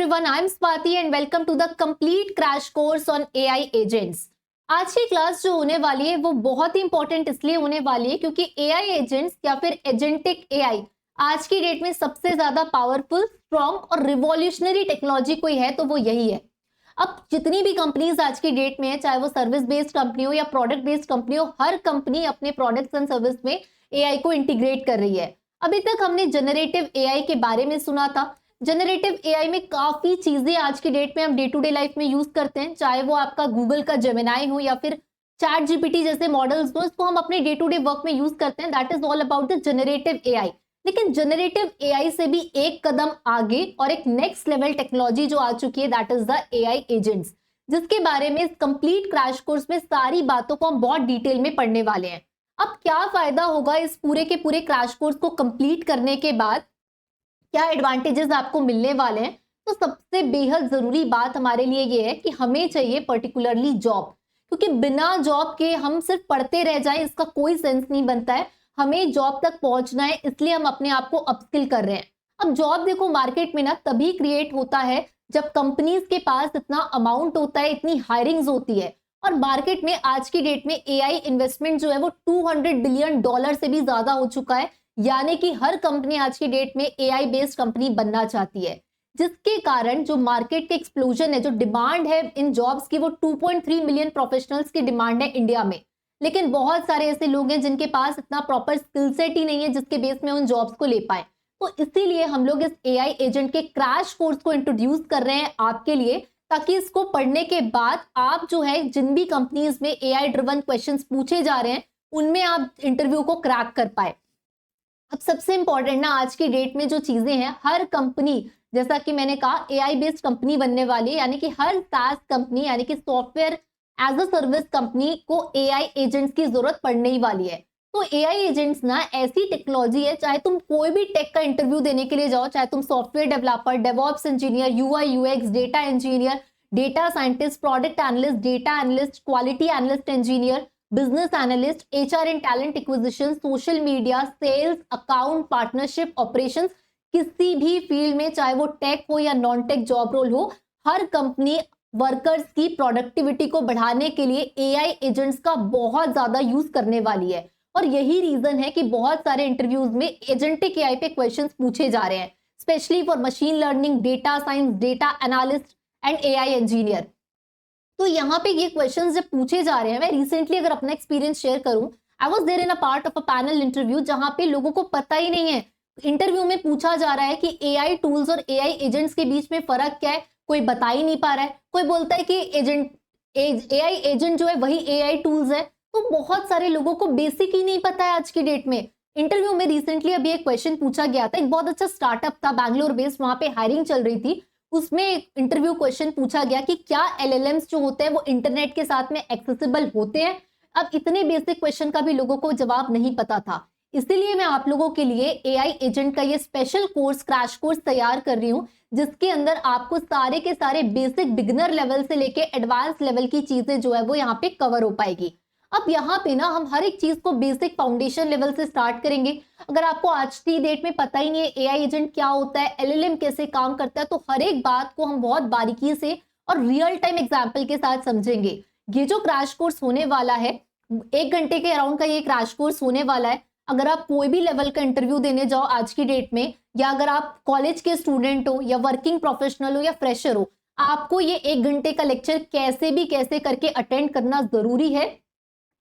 everyone, I am Swati and welcome to the complete crash course on AI agents. आज की class जो होने वाली है वो बहुत ही इंपॉर्टेंट इसलिए होने वाली है क्योंकि AI एजेंट्स या फिर एजेंटिक AI आज की डेट में सबसे ज्यादा पावरफुल, स्ट्रॉन्ग और रिवॉल्यूशनरी टेक्नोलॉजी कोई है तो वो यही है। अब जितनी भी कंपनीज आज की डेट में है, चाहे वो सर्विस बेस्ड कंपनी हो या प्रोडक्ट बेस्ड कंपनी हो, हर कंपनी अपने प्रोडक्ट्स एंड सर्विस में AI को इंटीग्रेट कर रही है। अभी तक हमने जनरेटिव AI के बारे में सुना था। जनरेटिव AI में काफी चीजें आज की डेट में हम डे टू डे लाइफ में यूज करते हैं, चाहे वो आपका गूगल का जेमिनाई हो या फिर चैट जीपीटी जैसे मॉडल्स हो, इसको हम अपने डे टू डे वर्क में यूज करते हैं। That is all about the generative AI। लेकिन जनरेटिव AI से भी एक कदम आगे और एक नेक्स्ट लेवल टेक्नोलॉजी जो आ चुकी है, that is the AI agents, जिसके बारे में इस कंप्लीट क्रैश कोर्स में सारी बातों को हम बहुत डिटेल में पढ़ने वाले हैं। अब क्या फायदा होगा इस पूरे के पूरे क्रैश कोर्स को कंप्लीट करने के बाद, क्या एडवांटेजेस आपको मिलने वाले हैं? तो सबसे बेहद जरूरी बात हमारे लिए ये है कि हमें चाहिए पर्टिकुलरली जॉब, क्योंकि बिना जॉब के हम सिर्फ पढ़ते रह जाएं इसका कोई सेंस नहीं बनता है। हमें जॉब तक पहुंचना है, इसलिए हम अपने आप को अपस्किल कर रहे हैं। अब जॉब देखो मार्केट में ना तभी क्रिएट होता है जब कंपनीज के पास इतना अमाउंट होता है, इतनी हायरिंग्स होती है। और मार्केट में आज की डेट में AI इन्वेस्टमेंट जो है वो $200 बिलियन से भी ज्यादा हो चुका है, यानी कि हर कंपनी आज की डेट में AI बेस्ड कंपनी बनना चाहती है, जिसके कारण जो मार्केट के एक्सप्लोजन है, जो डिमांड है इन जॉब्स की, वो 2.3 मिलियन प्रोफेशनल्स की डिमांड है इंडिया में। लेकिन बहुत सारे ऐसे लोग हैं जिनके पास इतना प्रॉपर स्किल सेट ही नहीं है जिसके बेस में उन जॉब्स को ले पाए। तो इसीलिए हम लोग इस AI एजेंट के क्रैश कोर्स को इंट्रोड्यूस कर रहे हैं आपके लिए, ताकि इसको पढ़ने के बाद आप जो है जिन भी कंपनीज में AI ड्रिवन क्वेश्चंस पूछे जा रहे हैं उनमें आप इंटरव्यू को क्रैक कर पाए। अब सबसे इंपॉर्टेंट ना आज की डेट में जो चीजें हैं, हर कंपनी, जैसा कि मैंने कहा, AI बेस्ड कंपनी बनने वाली है, यानी कि हर SaaS कंपनी यानी कि software as a service company को AI एजेंट्स की जरूरत पड़ने ही वाली है। तो AI एजेंट्स ना ऐसी टेक्नोलॉजी है, चाहे तुम कोई भी टेक का इंटरव्यू देने के लिए जाओ, चाहे तुम software developer, DevOps engineer, UI UX, data engineer, data scientist, product analyst, data analyst, quality analyst engineer, business analyst, HR and talent acquisition, social media, sales, account, partnership, operations, किसी भी field में, चाहे वो टेक हो या non tech job role हो, हर company workers की productivity को बढ़ाने के लिए AI एजेंट्स का बहुत ज्यादा यूज करने वाली है। और यही रीजन है कि बहुत सारे इंटरव्यूज में एजेंटिक AI पे क्वेश्चंस पूछे जा रहे हैं, specially for machine learning, data science, data analyst and AI engineer. तो यहाँ पे ये क्वेश्चंस जब पूछे जा रहे हैं, मैं रिसेंटली अगर अपना एक्सपीरियंस शेयर करूं, I was there in a part of a panel interview, जहां पे लोगों को पता ही नहीं है। इंटरव्यू में पूछा जा रहा है कि AI टूल्स और AI एजेंट्स के बीच में फर्क क्या है, कोई बता ही नहीं पा रहा है। कोई बोलता है कि AI एजेंट जो है वही AI टूल्स है। तो बहुत सारे लोगों को बेसिक ही नहीं पता है आज की डेट में। इंटरव्यू में रिसेंटली अभी एक क्वेश्चन पूछा गया था, एक बहुत अच्छा स्टार्टअप था बैंगलोर बेस्ड, वहां पे हायरिंग चल रही थी। उसमें इंटरव्यू क्वेश्चन पूछा गया कि क्या LLMs जो होते हैं वो इंटरनेट के साथ में एक्सेसिबल होते हैं। अब इतने बेसिक क्वेश्चन का भी लोगों को जवाब नहीं पता था, इसीलिए मैं आप लोगों के लिए AI एजेंट का ये स्पेशल कोर्स, क्रैश कोर्स तैयार कर रही हूँ, जिसके अंदर आपको सारे के सारे बेसिक बिगिनर लेवल से लेके एडवांस लेवल की चीजें जो है वो यहाँ पे कवर हो पाएगी। अब यहाँ पे ना हम हर एक चीज को बेसिक फाउंडेशन लेवल से स्टार्ट करेंगे। अगर आपको आज की डेट में पता ही नहीं है AI एजेंट क्या होता है, LLM कैसे काम करता है, तो हर एक बात को हम बहुत बारीकी से और रियल टाइम एग्जाम्पल के साथ समझेंगे। ये जो क्रैश कोर्स होने वाला है, 1 घंटे के अराउंड का ये क्रैश कोर्स होने वाला है। अगर आप कोई भी लेवल का इंटरव्यू देने जाओ आज की डेट में, या अगर आप कॉलेज के स्टूडेंट हो या वर्किंग प्रोफेशनल हो या फ्रेशर हो, आपको ये 1 घंटे का लेक्चर कैसे भी कैसे करके अटेंड करना जरूरी है।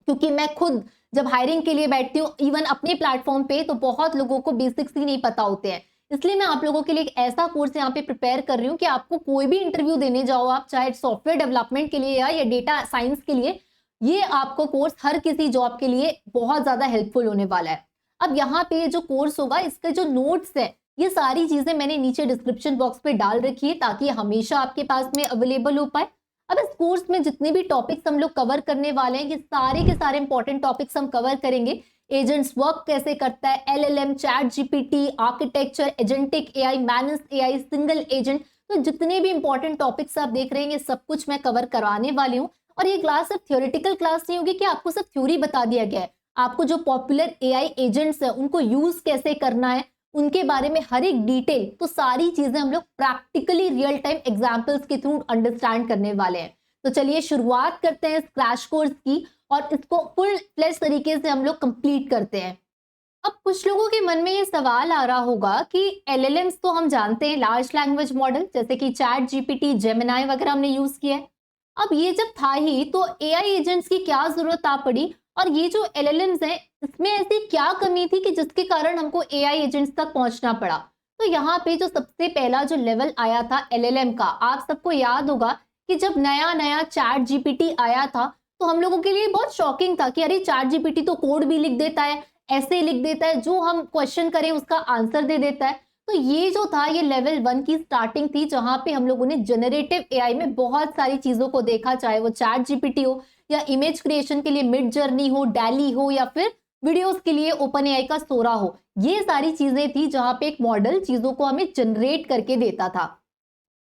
क्योंकि मैं खुद जब हायरिंग के लिए बैठती हूँ, इवन अपने प्लेटफॉर्म पे, तो बहुत लोगों को बेसिक्स ही नहीं पता होते हैं। इसलिए मैं आप लोगों के लिए एक ऐसा कोर्स यहाँ पे प्रिपेयर कर रही हूँ कि आपको कोई भी इंटरव्यू देने जाओ, आप चाहे सॉफ्टवेयर डेवलपमेंट के लिए या डेटा साइंस के लिए, ये आपको कोर्स हर किसी जॉब के लिए बहुत ज्यादा हेल्पफुल होने वाला है। अब यहाँ पे जो कोर्स होगा, इसके जो नोट्स है, ये सारी चीजें मैंने नीचे डिस्क्रिप्शन बॉक्स पे डाल रखी है, ताकि हमेशा आपके पास में अवेलेबल हो पाए। अब इस कोर्स में जितने भी टॉपिक्स हम लोग कवर करने वाले हैं, ये सारे के सारे इंपॉर्टेंट टॉपिक्स हम कवर करेंगे। एजेंट्स वर्क कैसे करता है, LLM, chat GPT, architecture, agentic AI, managed AI, single agent, तो जितने भी इंपॉर्टेंट टॉपिक्स आप देख रहे हैं, ये सब कुछ मैं कवर कराने वाली हूँ। और ये क्लास सिर्फ थ्योरेटिकल क्लास नहीं होगी कि आपको सिर्फ थ्योरी बता दिया गया है। आपको जो पॉपुलर AI एजेंट्स है उनको यूज कैसे करना है, उनके बारे में हर एक डिटेल, तो सारी चीजें हम लोग प्रैक्टिकली रियल टाइम एग्जांपल्स के थ्रू अंडरस्टैंड करने वाले हैं। तो चलिए शुरुआत करते हैं इस क्रैश कोर्स की और इसको फुल फ्लेश तरीके से हम लोग कंप्लीट करते हैं। अब कुछ लोगों के मन में ये सवाल आ रहा होगा कि एलएलएम्स तो हम जानते हैं, लार्ज लैंग्वेज मॉडल, जैसे कि चैट जीपीटी, जेमिनाई वगैरह हमने यूज किया है। अब ये जब था ही तो एआई एजेंट्स की क्या जरूरत आ पड़ी, और ये जो एलएलएम्स हैं इसमें ऐसी क्या कमी थी कि जिसके कारण हमको एआई एजेंट्स तक पहुंचना पड़ा। तो यहाँ पे जो सबसे पहला जो लेवल आया था एलएलएम का, आप सबको याद होगा कि जब नया नया चैट जीपीटी आया था तो हम लोगों के लिए बहुत शॉकिंग था कि अरे चैट जीपीटी तो कोड भी लिख देता है, ऐसे लिख देता है, जो हम क्वेश्चन करें उसका आंसर दे देता है। तो ये जो था ये लेवल 1 की स्टार्टिंग थी, जहां पे हम लोगों ने जनरेटिव एआई में बहुत सारी चीजों को देखा, चाहे वो चैट जीपीटी हो या इमेज क्रिएशन के लिए मिड जर्नी हो, डैली हो, या फिर वीडियोस के लिए ओपन एआई का सोरा हो। ये सारी चीजें थी जहां पे एक मॉडल चीजों को हमें जनरेट करके देता था।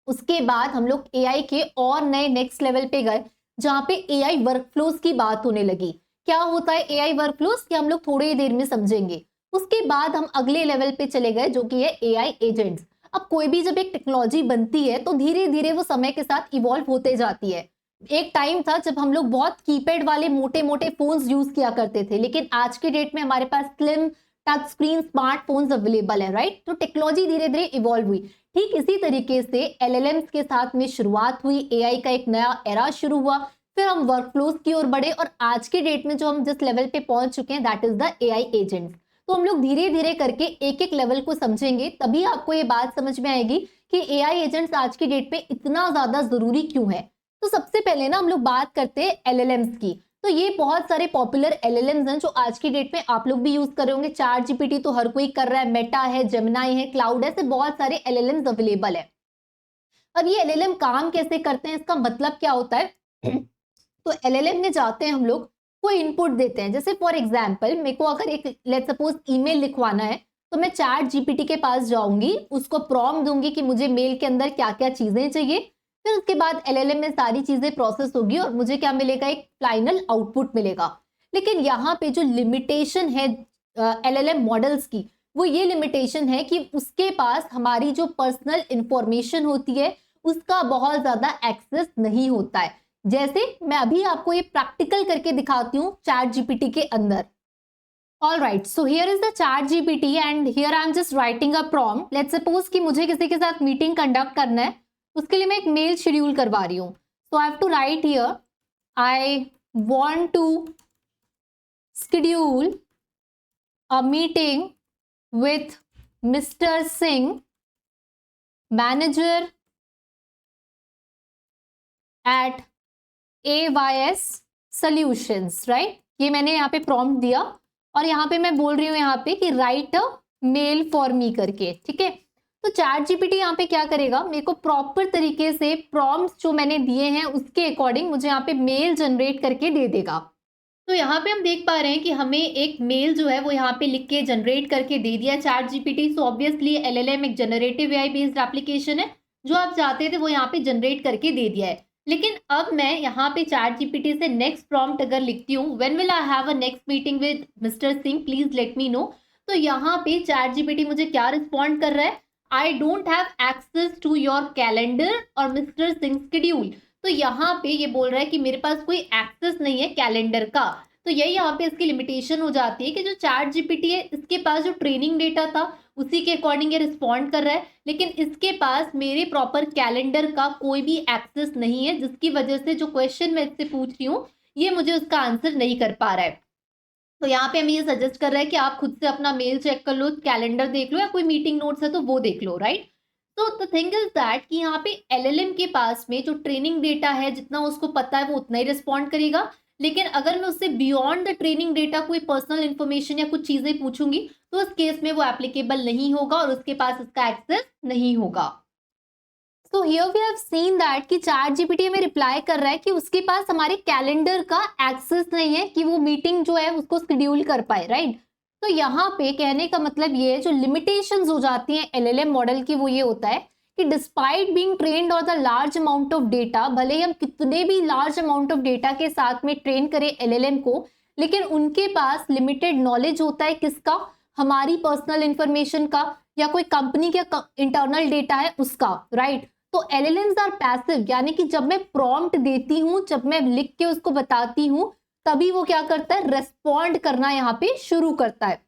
उसके बाद हम लोग एआई के और नए नेक्स्ट लेवल पे गए, जहां पे एआई वर्कफ्लोज की बात होने लगी। क्या होता है एआई वर्कफ्लोज, कि हम लोग थोड़ी ही देर में समझेंगे। उसके बाद हम अगले लेवल पे चले गए, जो कि है एआई एजेंट्स। अब कोई भी जब एक टेक्नोलॉजी बनती है तो धीरे धीरे वो समय के साथ इवॉल्व होते जाती है। एक टाइम था जब हम लोग बहुत कीपैड वाले मोटे मोटे फोन्स यूज किया करते थे, लेकिन आज के डेट में हमारे पास slim touch screen smartphones available है, राइट। तो टेक्नोलॉजी धीरे धीरे इवॉल्व हुई। ठीक इसी तरीके से एलएलएम्स के साथ में शुरुआत हुई, एआई का एक नया एरा शुरू हुआ, फिर हम वर्कफ्लोज की ओर बढ़े, और आज के डेट में जो हम जिस लेवल पे पहुंच चुके हैं that is the AI agents. तो हम लोग धीरे धीरे करके एक एक लेवल को समझेंगे, तभी आपको ये बात समझ में आएगी कि एआई एजेंट्स आज की डेट में इतना ज्यादा जरूरी क्यों है। तो सबसे पहले ना हम लोग बात करते हैं एलएलएम्स की। तो ये बहुत सारे पॉपुलर एलएलएम्स हैं जो आज की डेट में आप लोग भी यूज कर रहे होंगे। चैट जीपीटी तो हर कोई कर रहा है, मेटा है, जेमिनाई है, क्लाउड है, ऐसे बहुत सारे एलएलएम्स अवेलेबल है। अब ये एलएलएम काम कैसे करते हैं, इसका मतलब क्या होता है तो एलएलएम में जाते हैं हम लोग, कोई इनपुट देते हैं। जैसे फॉर एग्जांपल मेरे को अगर एक लेट्स सपोज ईमेल लिखवाना है, तो मैं चैट जीपीटी के पास जाऊंगी, उसको प्रॉम्प्ट दूंगी कि मुझे मेल के अंदर क्या क्या चीजें चाहिए, फिर उसके बाद एलएलएम में सारी चीजें प्रोसेस होगी और मुझे क्या मिलेगा, एक फाइनल आउटपुट मिलेगा। लेकिन यहाँ पे जो लिमिटेशन है एलएलएम मॉडल्स की, वो ये लिमिटेशन है कि उसके पास हमारी जो पर्सनल इंफॉर्मेशन होती है उसका बहुत ज्यादा एक्सेस नहीं होता है। जैसे मैं अभी आपको ये प्रैक्टिकल करके दिखाती हूँ चैट जीपीटी के अंदर। Alright, so here is the chat GPT and here I am just writing a prompt. Let's suppose कि मुझे किसी के साथ मीटिंग कंडक्ट करना है, उसके लिए मैं एक मेल शेड्यूल करवा रही हूँ। So I have to write here, I want to schedule a meeting with Mr. Singh, manager at AYS Solutions, right? ये मैंने यहाँ पे प्रॉम्प्ट दिया और यहाँ पे मैं बोल रही हूँ यहाँ पे कि write a mail for me करके, ठीक है। तो चैट जीपीटी यहाँ पे क्या करेगा, मेरे को प्रॉपर तरीके से प्रॉम्प्ट्स जो मैंने दिए हैं उसके अकॉर्डिंग मुझे यहाँ पे मेल जनरेट करके दे देगा। तो यहाँ पे हम देख पा रहे हैं कि हमें एक मेल जो है वो यहाँ पे लिख के जनरेट करके दे दिया chat GPT. So obviously LLM एक जनरेटिव एआई बेस्ड एप्लीकेशन है, जो आप चाहते थे वो यहाँ पे जनरेट करके दे दिया है। लेकिन अब मैं यहाँ पे चैट जीपीटी से नेक्स्ट प्रॉम्प्ट अगर लिखती हूँ, when will I have a next meeting with mister Singh, please let me know, तो यहाँ पे चैट जीपीटी मुझे क्या रिस्पॉन्ड कर रहा है, I don't have access to your calendar और मिस्टर सिंह शेड्यूल। तो यहाँ पे ये बोल रहा है कि मेरे पास कोई एक्सेस नहीं है कैलेंडर का। तो यही यहाँ पे इसकी लिमिटेशन हो जाती है कि जो चैट जीपीटी है इसके पास जो ट्रेनिंग डेटा था उसी के अकॉर्डिंग ये रिस्पॉन्ड कर रहा है, लेकिन इसके पास मेरे प्रॉपर कैलेंडर का कोई भी एक्सेस नहीं है, जिसकी वजह से जो क्वेश्चन मैं इससे पूछ रही हूँ ये मुझे उसका आंसर नहीं कर पा रहा है। तो यहाँ पे हमें ये सजेस्ट कर रहा है कि आप खुद से अपना मेल चेक कर लो, कैलेंडर देख लो, या कोई मीटिंग नोट्स है तो वो देख लो, राइट। तो द थिंग इज दैट कि यहाँ पे एलएलएम के पास में जो ट्रेनिंग डेटा है जितना उसको पता है वो उतना ही रिस्पॉन्ड करेगा, लेकिन अगर मैं उससे बियॉन्ड द ट्रेनिंग डेटा कोई पर्सनल इंफॉर्मेशन या कुछ चीजें पूछूंगी तो उस केस में वो एप्लीकेबल नहीं होगा और उसके पास इसका एक्सेस नहीं होगा। So here we have seen that कि चैट जीपीटी में रिप्लाई कर रहा है कि उसके पास हमारे कैलेंडर का एक्सेस नहीं है कि वो मीटिंग जो है उसको शेड्यूल कर पाए, राइट। तो यहाँ पे कहने का मतलब ये है, जो लिमिटेशंस हो जाती हैं एलएलएम मॉडल की, वो ये होता है कि despite being trained on the large amount of data, भले ही हम कितने भी लार्ज अमाउंट ऑफ डेटा के साथ में ट्रेन करें एलएलएम को, लेकिन उनके पास लिमिटेड नॉलेज होता है किसका, हमारी पर्सनल इंफॉर्मेशन का, या कोई कंपनी का इंटरनल डेटा है उसका, राइट। तो LLMs आर पैसिव, यानी कि जब मैं प्रॉम्प्ट देती हूँ, जब मैं लिख के उसको बताती हूँ, तभी वो क्या करता है, रेस्पॉन्ड करना यहाँ पे शुरू करता है।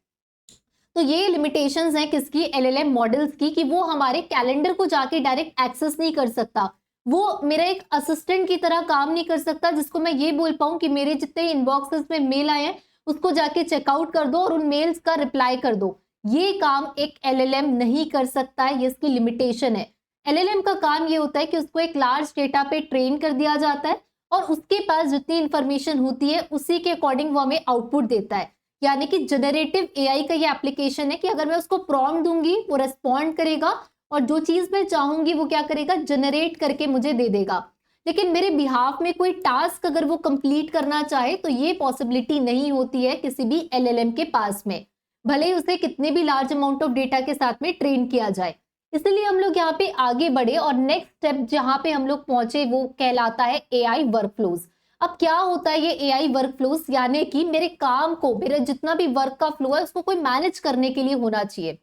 तो ये लिमिटेशंस हैं किसकी, LLM मॉडल्स की, कि वो हमारे कैलेंडर को जाके डायरेक्ट एक्सेस नहीं कर सकता। वो मेरा एक असिस्टेंट की तरह काम नहीं कर सकता, जिसको मैं ये बोल पाऊं कि मेरे जितने इनबॉक्सेस में मेल आए हैं उसको जाके चेकआउट कर दो और उन मेल्स का रिप्लाई कर दो। ये काम एक LLM नहीं कर सकता है, ये इसकी लिमिटेशन है। LLM का काम ये होता है कि उसको एक लार्ज डेटा पे ट्रेन कर दिया जाता है और उसके पास जितनी इंफॉर्मेशन होती है उसी के अकॉर्डिंग वो हमें आउटपुट देता है। यानी कि जनरेटिव AI का ये एप्लीकेशन है कि अगर मैं उसको प्रॉम्प्ट दूंगी वो रेस्पॉन्ड करेगा और जो चीज मैं चाहूंगी वो क्या करेगा, जनरेट करके मुझे दे देगा। लेकिन मेरे बिहाफ में कोई टास्क अगर वो कंप्लीट करना चाहे तो ये पॉसिबिलिटी नहीं होती है किसी भी LLM के पास में, भले ही उसे कितने भी लार्ज अमाउंट ऑफ डेटा के साथ में ट्रेन किया जाए। इसलिए हम लोग यहाँ पे आगे बढ़े और नेक्स्ट स्टेप जहां पे हम लोग पहुंचे वो कहलाता है AI वर्कफ्लोज। अब क्या होता है ये AI वर्कफ्लोज, यानी कि मेरे काम को, मेरा जितना भी वर्क का फ्लो है उसको कोई मैनेज करने के लिए होना चाहिए।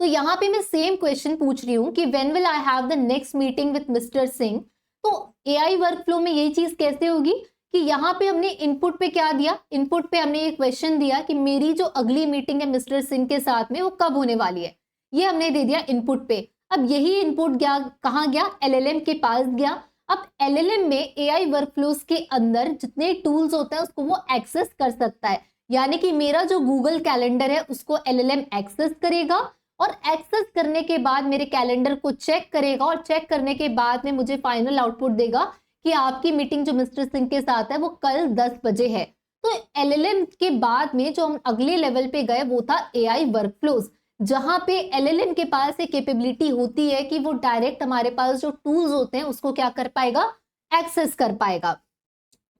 तो यहाँ पे मैं सेम क्वेश्चन पूछ रही हूँ कि when will I have the next meeting with mister Singh. तो AI वर्कफ्लो में यही चीज कैसे होगी कि यहाँ पे हमने इनपुट पे क्या दिया, इनपुट पे हमने ये क्वेश्चन दिया कि मेरी जो अगली मीटिंग है मिस्टर सिंह के साथ में वो कब होने वाली है, ये हमने दे दिया इनपुट पे। अब यही इनपुट गया कहाँ गया, LLM के पास गया। अब LLM में AI वर्कफ्लोज के अंदर जितने टूल्स होते हैं उसको वो एक्सेस कर सकता है। यानी कि मेरा जो गूगल कैलेंडर है उसको LLM एक्सेस करेगा और एक्सेस करने के बाद मेरे कैलेंडर को चेक करेगा और चेक करने के बाद में मुझे फाइनल आउटपुट देगा कि आपकी मीटिंग जो मिस्टर सिंह के साथ है वो कल 10 बजे है। तो LLM के बाद में जो हम अगले लेवल पे गए वो था AI वर्कफ्लोज, जहां पे LLM के पास एक कैपेबिलिटी होती है कि वो डायरेक्ट हमारे पास जो टूल्स होते हैं उसको क्या कर पाएगा, एक्सेस कर पाएगा।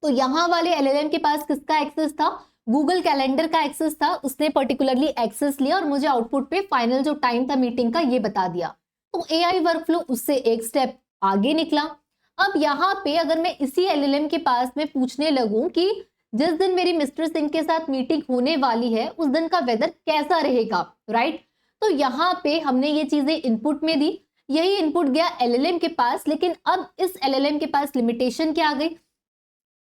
तो यहाँ वाले LLM के पास किसका एक्सेस था, गूगल कैलेंडर का एक्सेस था। उसने पर्टिकुलरली एक्सेस लिया और मुझे आउटपुट पे फाइनल जो टाइम था मीटिंग का ये बता दिया। तो AI वर्कफ्लो उससे एक स्टेप आगे निकला। अब यहाँ पे अगर मैं इसी LLM के पास में पूछने लगूं कि जिस दिन मेरी मिस्टर सिंह के साथ मीटिंग होने वाली है उस दिन का वेदर कैसा रहेगा, राइट। तो यहाँ पे हमने ये चीजें इनपुट में दी, यही इनपुट गया LLM के पास। लेकिन अब इस LLM के पास लिमिटेशन क्या आ गई,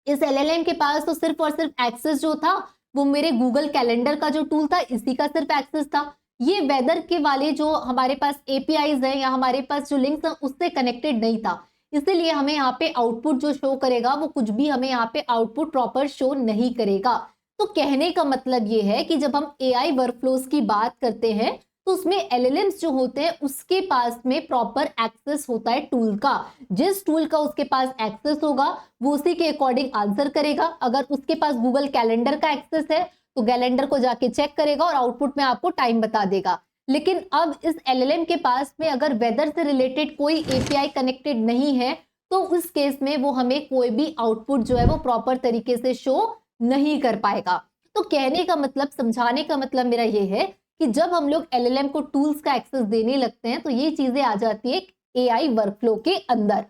इस LLM के पास तो सिर्फ और सिर्फ एक्सेस जो था वो मेरे गूगल कैलेंडर का जो टूल था इसी का सिर्फ एक्सेस था। ये वेदर के वाले जो हमारे पास APIs हैं या हमारे पास जो लिंक्स हैं उससे कनेक्टेड नहीं था। इसीलिए हमें यहाँ पे आउटपुट जो शो करेगा वो कुछ भी हमें यहाँ पे आउटपुट प्रॉपर शो नहीं करेगा। तो कहने का मतलब ये है कि जब हम AI वर्कफ्लोज की बात करते हैं तो उसमें LLMs जो होते हैं उसके पास में प्रॉपर एक्सेस होता है टूल का। जिस टूल का उसके पास एक्सेस होगा वो उसी के अकॉर्डिंग आंसर करेगा। अगर उसके पास गूगल कैलेंडर का एक्सेस है तो कैलेंडर को जाके चेक करेगा और आउटपुट में आपको टाइम बता देगा। लेकिन अब इस LLM के पास में अगर वेदर से रिलेटेड कोई API कनेक्टेड नहीं है तो उस केस में वो हमें कोई भी आउटपुट जो है वो प्रॉपर तरीके से शो नहीं कर पाएगा। तो कहने का मतलब, समझाने का मतलब मेरा ये है कि जब हम लोग LLM को टूल्स का एक्सेस देने लगते हैं तो ये चीजें आ जाती है AI वर्कफ्लो के अंदर।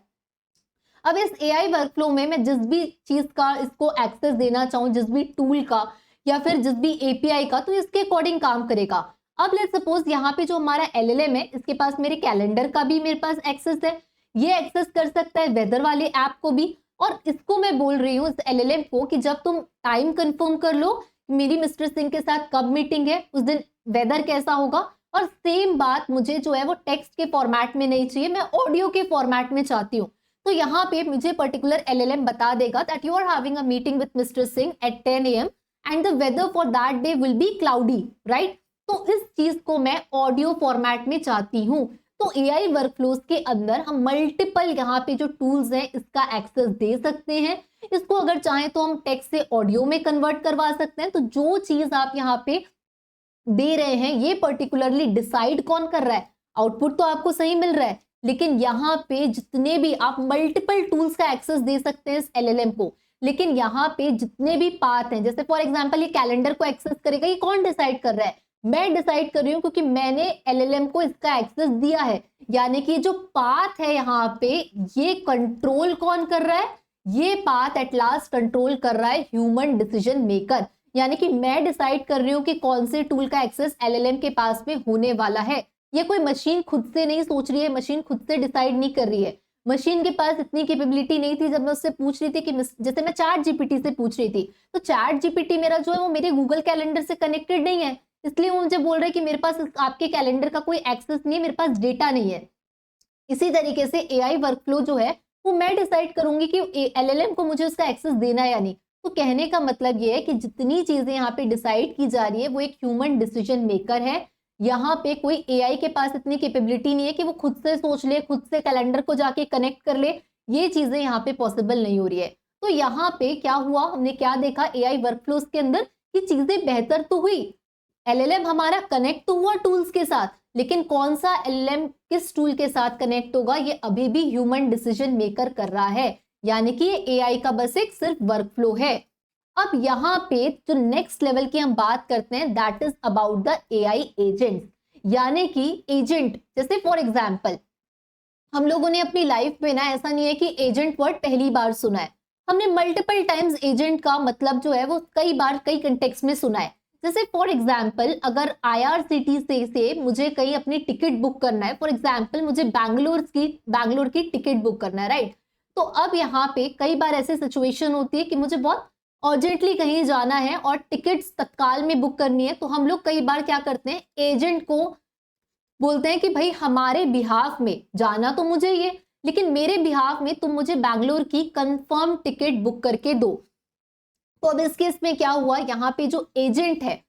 अब इस AI वर्कफ्लो में मैं जिस भी चीज का इसको एक्सेस देना चाहूँ, जिस भी टूल का या फिर जिस भी API का, तो इसके अकॉर्डिंग काम करेगा। अब लेट्स सपोज यहाँ पे जो हमारा LLM है इसके पास मेरे कैलेंडर का भी मेरे पास एक्सेस है, ये एक्सेस कर सकता है वेदर वाले ऐप को भी। और इसको मैं बोल रही हूँ इस LLM को कि जब तुम टाइम कंफर्म कर लो मेरी मिस्टर सिंह के साथ कब मीटिंग है, उस दिन वेदर कैसा होगा। और सेम बात मुझे जो है वो टेक्स्ट के फॉर्मेट में नहीं चाहिए, मैं ऑडियो के फॉर्मेट में चाहती हूँ। तो यहाँ पे मुझे पर्टिकुलर LLM बता देगा that you are having a meeting with mister Singh at 10 AM and the weather for that day will be cloudy, right. तो इस चीज को मैं ऑडियो फॉर्मेट में चाहती हूँ। तो AI वर्कफ्लोज के अंदर हम मल्टीपल यहाँ पे जो टूल्स हैं इसका एक्सेस दे सकते हैं। इसको अगर चाहें तो हम टेक्स्ट से ऑडियो में कन्वर्ट करवा सकते हैं। तो जो चीज आप यहाँ पे दे रहे हैं ये पर्टिकुलरली डिसाइड कौन कर रहा है, आउटपुट तो आपको सही मिल रहा है लेकिन यहाँ पे जितने भी आप मल्टीपल टूल्स का एक्सेस दे सकते हैं इस LLM को, लेकिन यहाँ पे जितने भी पाथ हैं, जैसे फॉर एग्जांपल ये कैलेंडर को एक्सेस करेगा, ये कौन डिसाइड कर रहा है, मैं डिसाइड कर रही हूँ क्योंकि मैंने LLM को इसका एक्सेस दिया है। यानी कि जो पाथ है यहाँ पे ये कंट्रोल कौन कर रहा है, ये पाथ एट लास्ट कंट्रोल कर रहा है ह्यूमन डिसीजन मेकर। यानी कि मैं डिसाइड कर रही हूँ कि कौन से टूल का एक्सेस एलएलएम के पास में होने वाला है। ये कोई मशीन खुद से नहीं सोच रही है, मशीन खुद से डिसाइड नहीं कर रही है। मशीन के पास इतनी कैपेबिलिटी नहीं थी। जब मैं उससे पूछ रही थी कि जैसे मैं चैट जीपीटी से पूछ रही थी, तो चैट जीपीटी मेरा जो है वो मेरे गूगल कैलेंडर से कनेक्टेड नहीं है, इसलिए वो मुझे बोल रहा है कि मेरे पास आपके कैलेंडर का कोई एक्सेस नहीं है, मेरे पास डेटा नहीं है। इसी तरीके से एआई वर्कफ्लो जो है वो मैं डिसाइड करूंगी कि एलएलएम को मुझे उसका एक्सेस देना है या नहीं। तो कहने का मतलब ये है कि जितनी चीजें यहाँ पे डिसाइड की जा रही है वो एक ह्यूमन डिसीजन मेकर है। यहाँ पे कोई एआई के पास इतनी कैपेबिलिटी नहीं है कि वो खुद से सोच ले, खुद से कैलेंडर को जाके कनेक्ट कर ले। ये चीजें यहाँ पे पॉसिबल नहीं हो रही है। तो यहाँ पे क्या हुआ, हमने क्या देखा एआई वर्कफ्लोज के अंदर कि चीजें बेहतर तो हुई, एलएलएम हमारा कनेक्ट तो हुआ टूल्स के साथ, लेकिन कौन सा एलएलएम किस टूल के साथ कनेक्ट होगा ये अभी भी ह्यूमन डिसीजन मेकर कर रहा है। यानी कि ये एआई का बस एक सिर्फ वर्कफ्लो है। अब यहाँ पे जो नेक्स्ट लेवल की हम बात करते हैं that is about the AI agent. यानी कि एजेंट, जैसे फॉर एग्जांपल हम लोगों ने अपनी लाइफ में ना, ऐसा नहीं है कि एजेंट वर्ड पहली बार सुना है, हमने मल्टीपल टाइम्स एजेंट का मतलब जो है वो कई बार कई कंटेक्स्ट में सुना है। जैसे फॉर एग्जाम्पल अगर आईआरसीटीसी से मुझे कहीं अपनी टिकट बुक करना है, फॉर एग्जाम्पल मुझे बैंगलोर की टिकट बुक करना है, राइट। तो अब यहाँ पे कई बार ऐसी सिचुएशन होती है कि मुझे बहुत अर्जेंटली कहीं जाना है और टिकट्स तत्काल में बुक करनी है, तो हम लोग कई बार क्या करते हैं, एजेंट को बोलते हैं कि भाई हमारे बिहाफ में जाना तो मुझे ये, लेकिन मेरे बिहाफ में तुम मुझे बैंगलोर की कंफर्म टिकट बुक करके दो। तो अब इस केस में क्या हुआ, यहाँ पे जो एजेंट है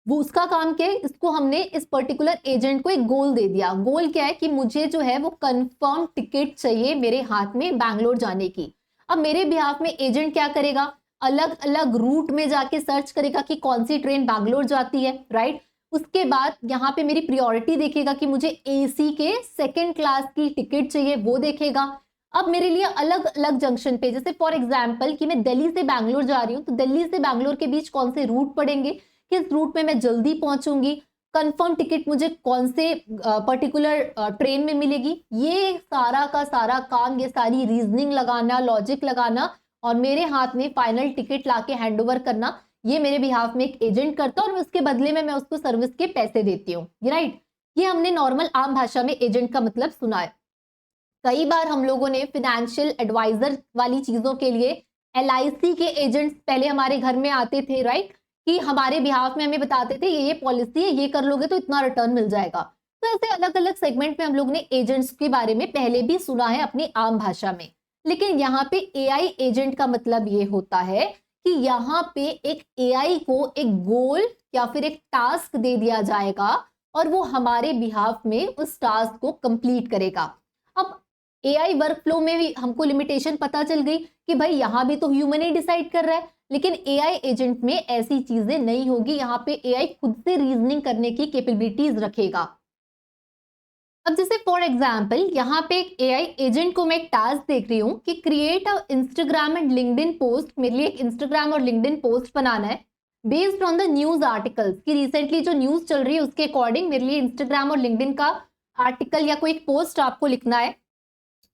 वो उसका काम क्या है, इसको हमने इस पर्टिकुलर एजेंट को एक गोल दे दिया। गोल क्या है कि मुझे जो है वो कंफर्म टिकट चाहिए मेरे हाथ में बैंगलोर जाने की। अब मेरे बिहाफ में एजेंट क्या करेगा, अलग अलग रूट में जाके सर्च करेगा कि कौन सी ट्रेन बैंगलोर जाती है, राइट। उसके बाद यहाँ पे मेरी प्रायोरिटी देखेगा कि मुझे एसी के सेकंड क्लास की टिकट चाहिए, वो देखेगा। अब मेरे लिए अलग अलग जंक्शन पे, जैसे फॉर एग्जाम्पल कि मैं दिल्ली से बैंगलोर जा रही हूँ, तो दिल्ली से बैंगलोर के बीच कौन से रूट पड़ेंगे, किस रूट में मैं जल्दी पहुंचूंगी, कंफर्म टिकट मुझे कौन से पर्टिकुलर ट्रेन में मिलेगी, ये सारा का सारा काम, ये सारी रीजनिंग लगाना, लॉजिक लगाना और मेरे हाथ में फाइनल टिकट लाके हैंड ओवर करना, ये मेरे बिहाफ में एक एजेंट करता है और उसके बदले में मैं उसको सर्विस के पैसे देती हूँ, राइट। ये हमने नॉर्मल आम भाषा में एजेंट का मतलब सुना है। कई बार हम लोगों ने फिनेंशियल एडवाइजर वाली चीजों के लिए एलआईसी के एजेंट्स पहले हमारे घर में आते थे, राइट, कि हमारे बिहाफ में हमें बताते थे ये पॉलिसी है, ये कर लोगे तो इतना रिटर्न मिल जाएगा। तो ऐसे अलग अलग सेगमेंट में हम लोग ने एजेंट्स के बारे में पहले भी सुना है अपनी आम भाषा में। लेकिन यहाँ पे एआई एजेंट का मतलब ये होता है कि यहाँ पे एक एआई को एक गोल या फिर एक टास्क दे दिया जाएगा और वो हमारे बिहाफ में उस टास्क को कंप्लीट करेगा। अब एआई वर्कफ्लो में भी हमको लिमिटेशन पता चल गई कि भाई यहाँ भी तो ह्यूमन ही डिसाइड कर रहा है, लेकिन एआई एजेंट में ऐसी चीजें नहीं होगी। यहाँ पे एआई खुद से रीजनिंग करने की कैपेबिलिटीज रखेगा। अब जैसे फॉर एग्जाम्पल यहाँ पे एक एआई एजेंट को मैं एक टास्क देख रही हूँ कि create a Instagram and LinkedIn post, मेरे लिए एक इंस्टाग्राम और लिंक्डइन पोस्ट बनाना है based on the news articles, कि रिसेंटली जो न्यूज चल रही है उसके अकॉर्डिंग मेरे लिए इंस्टाग्राम और लिंक्डइन का आर्टिकल या कोई पोस्ट आपको लिखना है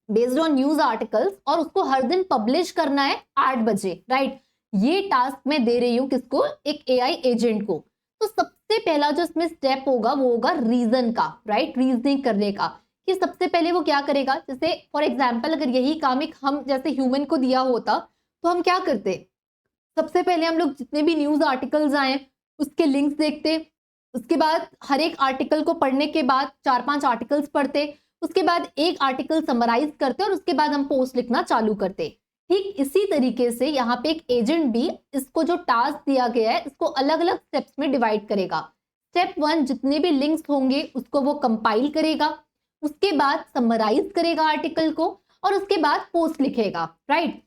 बेस्ड ऑन न्यूज आर्टिकल्स और उसको हर दिन पब्लिश करना है 8 बजे, राइट। ये टास्क मैं दे रही हूँ किसको, एक एआई एजेंट को। तो सबसे पहला जो इसमें स्टेप होगा वो होगा रीजन का, राइट, रीजनिंग करने का, कि सबसे पहले वो क्या करेगा। जैसे फॉर एग्जाम्पल अगर यही काम एक हम जैसे ह्यूमन को दिया होता तो हम क्या करते, सबसे पहले हम लोग जितने भी न्यूज आर्टिकल्स आए उसके लिंक्स देखते, उसके बाद हर एक आर्टिकल को पढ़ने के बाद 4-5 आर्टिकल्स पढ़ते, उसके बाद एक आर्टिकल समराइज करते और उसके बाद हम पोस्ट लिखना चालू करते। ठीक इसी तरीके से यहाँ पे एक एजेंट भी इसको जो टास्क दिया गया है इसको अलग अलग स्टेप्स में डिवाइड करेगा। स्टेप 1 जितने भी लिंक्स होंगे उसको वो कंपाइल करेगा, उसके बाद समराइज करेगा आर्टिकल को और उसके बाद पोस्ट लिखेगा, राइट।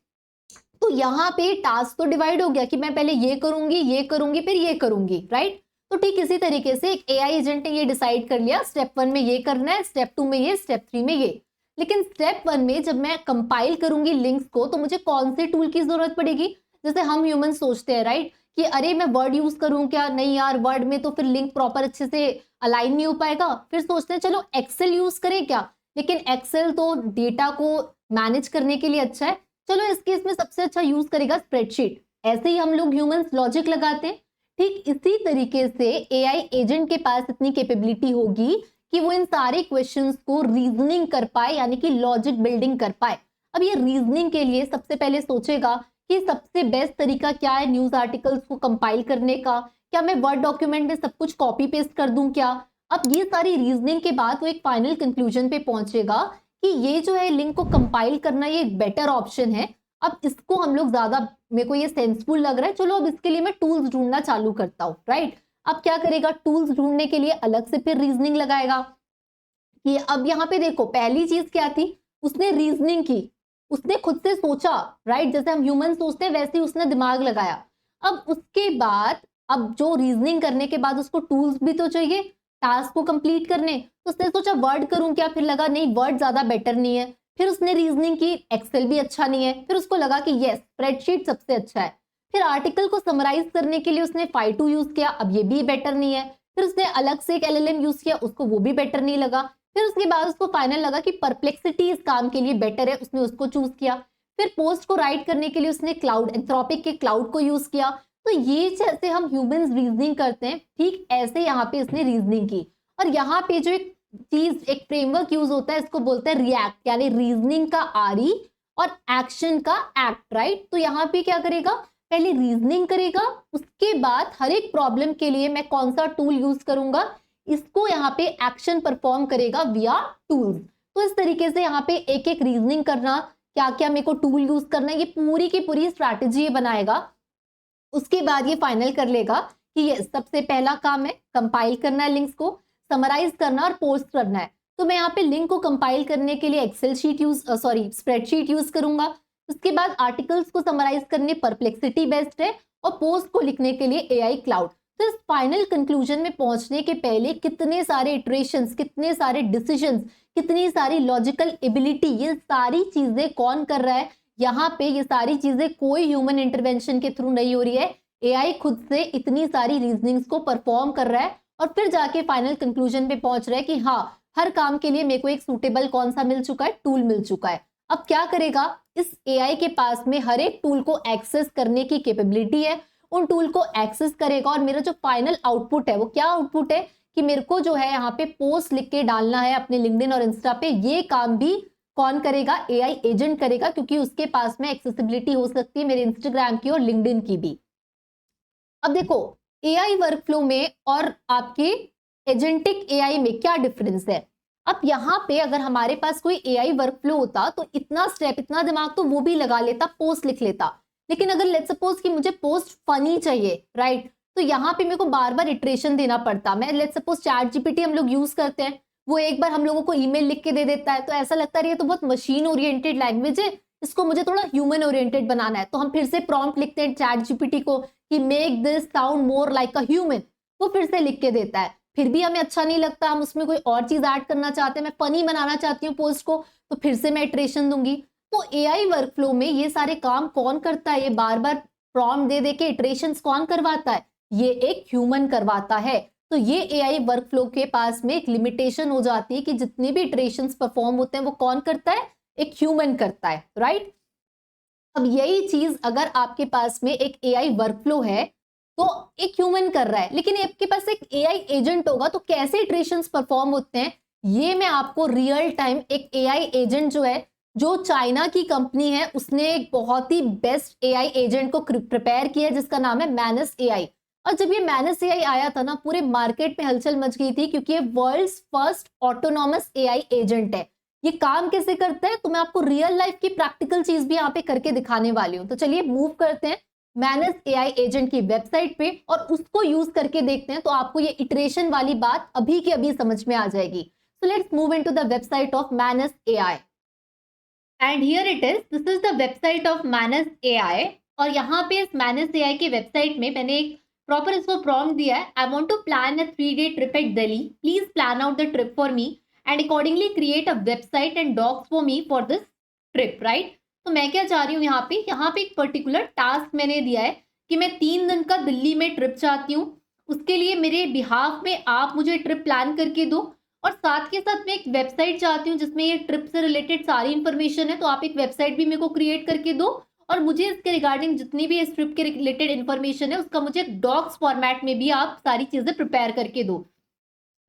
तो यहाँ पे टास्क तो डिवाइड हो गया कि मैं पहले ये करूंगी फिर ये करूंगी, राइट। तो ठीक इसी तरीके से एक एआई एजेंट ने ये डिसाइड कर लिया स्टेप 1 में ये करना है, स्टेप 2 में ये, स्टेप 3 में ये। लेकिन स्टेप 1 में जब मैं कंपाइल करूंगी लिंक्स को तो मुझे कौन से टूल की जरूरत पड़ेगी। जैसे हम ह्यूमन सोचते हैं, राइट, कि अरे मैं वर्ड यूज करूं क्या, नहीं यार वर्ड में तो फिर लिंक प्रॉपर अच्छे से अलाइन नहीं हो पाएगा, फिर सोचते हैं चलो एक्सेल यूज करें क्या, लेकिन एक्सेल तो डेटा को मैनेज करने के लिए अच्छा है, चलो इस केस में सबसे अच्छा यूज करेगा स्प्रेडशीट। ऐसे ही हम लोग ह्यूमंस लॉजिक लगाते हैं, ठीक इसी तरीके से एआई एजेंट के पास इतनी कैपेबिलिटी होगी कि वो इन सारे क्वेश्चंस को रीजनिंग कर पाए, यानी कि लॉजिक बिल्डिंग कर पाए। अब ये रीजनिंग के लिए सबसे पहले सोचेगा कि सबसे बेस्ट तरीका क्या है न्यूज आर्टिकल्स को कंपाइल करने का, क्या मैं वर्ड डॉक्यूमेंट में सब कुछ कॉपी पेस्ट कर दूं क्या। अब ये सारी रीजनिंग के बाद वो एक फाइनल कंक्लूजन पे पहुंचेगा कि ये जो है लिंक को कंपाइल करना ये एक बेटर ऑप्शन है। अब इसको हम लोग ज्यादा, मेरे को ये सेंसफुल लग रहा है, चलो अब इसके लिए मैं टूल्स ढूंढना चालू करता हूँ, राइट। अब क्या करेगा, टूल्स ढूंढने के लिए अलग से फिर रीजनिंग लगाएगा कि अब यहाँ पे देखो पहली चीज क्या थी, उसने रीजनिंग की, उसने खुद से सोचा, राइट, जैसे हम ह्यूमन सोचते हैं वैसे ही उसने दिमाग लगाया। अब उसके बाद, अब जो रीजनिंग करने के बाद उसको टूल्स भी तो चाहिए टास्क को कंप्लीट करने, तो उसने सोचा वर्ड करूं क्या, फिर लगा नहीं वर्ड ज्यादा बेटर नहीं है, फिर उसने रीजनिंग की, एक्सेल भी अच्छा नहीं है, फिर उसको लगा कि यस स्प्रेडशीट सबसे अच्छा है, फिर आर्टिकल को समराइज करने के लिए उसने फाइटू यूज किया, अब ये भी बेटर नहीं है, फिर उसने अलग से एक एलएलएम यूज किया, उसको वो भी बेटर नहीं लगा, फिर उसके बाद उसको फाइनल लगा कि परप्लेक्सिटी इस काम के लिए बेटर है, उसने उसको चूज किया, फिर पोस्ट को राइट करने के लिए उसने क्लाउड, एंथ्रोपिक के क्लाउड को यूज किया। तो ये जैसे हम ह्यूमंस रीजनिंग करते हैं, ठीक ऐसे यहाँ पे इसने रीजनिंग की। और यहाँ पे जो एक चीज, एक फ्रेमवर्क यूज होता है, इसको बोलते हैं रिएक्ट, यानी रीजनिंग का आरई और एक्शन का एक्ट, राइट। तो यहाँ पे क्या करेगा, पहले रीजनिंग करेगा, उसके बाद हर एक प्रॉब्लम के लिए मैं कौन सा टूल यूज करूंगा, इसको यहाँ पे एक्शन परफॉर्म करेगा विया टूल्स। तो इस तरीके से यहाँ पे एक एक रीजनिंग करना, क्या क्या मेरे को टूल यूज करना है, ये पूरी की पूरी स्ट्रैटेजी बनाएगा। उसके बाद ये फाइनल कर लेगा कि ये सबसे पहला काम है कंपाइल करना है, लिंक्स को समराइज करना और पोस्ट करना है। तो मैं यहाँ पे लिंक को कंपाइल करने के लिए Excel sheet use, spreadsheet use करूंगा। उसके बाद आर्टिकल्स को समराइज करने परप्लेक्सिटी बेस्ट है, और पोस्ट को लिखने के लिए एआई क्लाउड। तो इस फाइनल कंक्लूजन में पहुंचने के पहले कितने सारे इटरेशंस, कितने सारे डिसीजंस, कितनी सारी लॉजिकल एबिलिटी, ये सारी चीजें कौन कर रहा है, यहाँ पे ये सारी चीजें कोई ह्यूमन इंटरवेंशन के थ्रू नहीं हो रही है, एआई खुद से इतनी सारी रीजनिंग्स को परफॉर्म कर रहा है और फिर जाके फाइनल कंक्लूजन पे पहुंच रहा है कि हाँ हर काम के लिए मेरे को एक सूटेबल कौन सा मिल चुका है, टूल मिल चुका है। अब क्या करेगा, इस एआई के पास में हर एक टूल को एक्सेस करने की कैपेबिलिटी है, उन टूल को एक्सेस करेगा, और मेरा जो फाइनल आउटपुट है वो क्या आउटपुट है कि मेरे को जो है यहाँ पे पोस्ट लिख के डालना है अपने लिंक्डइन और इंस्टा पे, ये काम भी कौन करेगा, एआई एजेंट करेगा, क्योंकि उसके पास में एक्सेसिबिलिटी हो सकती है मेरे इंस्टाग्राम की और लिंक्डइन की भी। अब देखो एआई वर्कफ्लो में और आपके एजेंटिक एआई में क्या डिफरेंस है। अब यहाँ पे अगर हमारे पास कोई एआई वर्कफ्लो होता तो इतना स्टेप, इतना दिमाग तो वो भी लगा लेता, पोस्ट लिख लेता। लेकिन अगर लेट्स सपोज कि मुझे पोस्ट फनी चाहिए, राइट, तो यहाँ पे मेरे को बार बार इटरेशन देना पड़ता। मैं लेट्स सपोज चैट जीपीटी हम लोग यूज करते हैं, वो एक बार हम लोगों को ईमेल लिख के दे देता है, तो ऐसा लगता है ये तो बहुत मशीन ओरिएंटेड लैंग्वेज है, इसको मुझे थोड़ा ह्यूमन ओरिएंटेड बनाना है। तो हम फिर से प्रॉम्प्ट लिखते हैं चैट जीपीटी को कि make this sound more like a human, वो फिर से लिख के देता है, फिर भी हमें अच्छा नहीं लगता, हम उसमें कोई और चीज ऐड करना चाहते हैं, मैं फनी बनाना चाहती हूँ पोस्ट को, तो फिर से मैं इटरेशन दूंगी। तो एआई वर्कफ्लो में ये सारे काम कौन करता है, ये बार बार प्रॉम्प्ट दे दे के इटरेशंस कौन करवाता है, ये एक ह्यूमन करवाता है। तो ये एआई वर्कफ्लो के पास में एक लिमिटेशन हो जाती है कि जितने भी इटरेशंस परफॉर्म होते हैं वो कौन करता है, एक ह्यूमन करता है, राइट। अब यही चीज अगर आपके पास में एक एआई वर्कफ्लो है तो एक ह्यूमन कर रहा है, लेकिन आपके पास एक एआई एजेंट होगा तो कैसे इटरेशंस परफॉर्म होते हैं, ये मैं आपको रियल टाइम एक एआई एजेंट जो है, जो चाइना की कंपनी है, उसने एक बहुत ही बेस्ट एआई एजेंट को प्रिपेयर किया है जिसका नाम है मैनस एआई। और जब ये मैनस एआई आया था ना, पूरे मार्केट में हलचल मच गई थी, क्योंकि ये world's first autonomous AI agent है। ये काम कैसे करता है तो मैं आपको रियल लाइफ की प्रैक्टिकल चीज भी यहाँ पे करके दिखाने वाली हूँ। तो चलिए मूव करते हैं मैनस एआई एजेंट की वेबसाइट पे और उसको यूज करके देखते हैं, तो आपको ये इटरेशन वाली बात अभी के अभी समझ में आ जाएगी। So let's move into the website of minus AI and here it is, this is the website of minus AI. और यहाँ पे इस मैनस एआई की वेबसाइट में मैंने एक प्रॉपर इसको प्रॉम्प्ट दिया है, I want to plan a 3-day trip at Delhi, please plan out the trip for me and accordingly create a website and docs for me for this trip, right. तो मैं क्या चाह रही हूँ यहाँ पे एक पर्टिकुलर टास्क मैंने दिया है कि मैं 3 दिन का दिल्ली में ट्रिप चाहती हूँ, उसके लिए मेरे बिहाफ में आप मुझे ट्रिप प्लान करके दो, और साथ के साथ मैं एक वेबसाइट चाहती हूँ जिसमें ये ट्रिप से रिलेटेड सारी इन्फॉर्मेशन है, तो आप एक वेबसाइट भी मेरे को क्रिएट करके दो, और मुझे इसके रिगार्डिंग जितनी भी इस ट्रिप के रिलेटेड इन्फॉर्मेशन है उसका मुझे डॉक्स फॉर्मेट में भी आप सारी चीजें प्रिपेयर करके दो।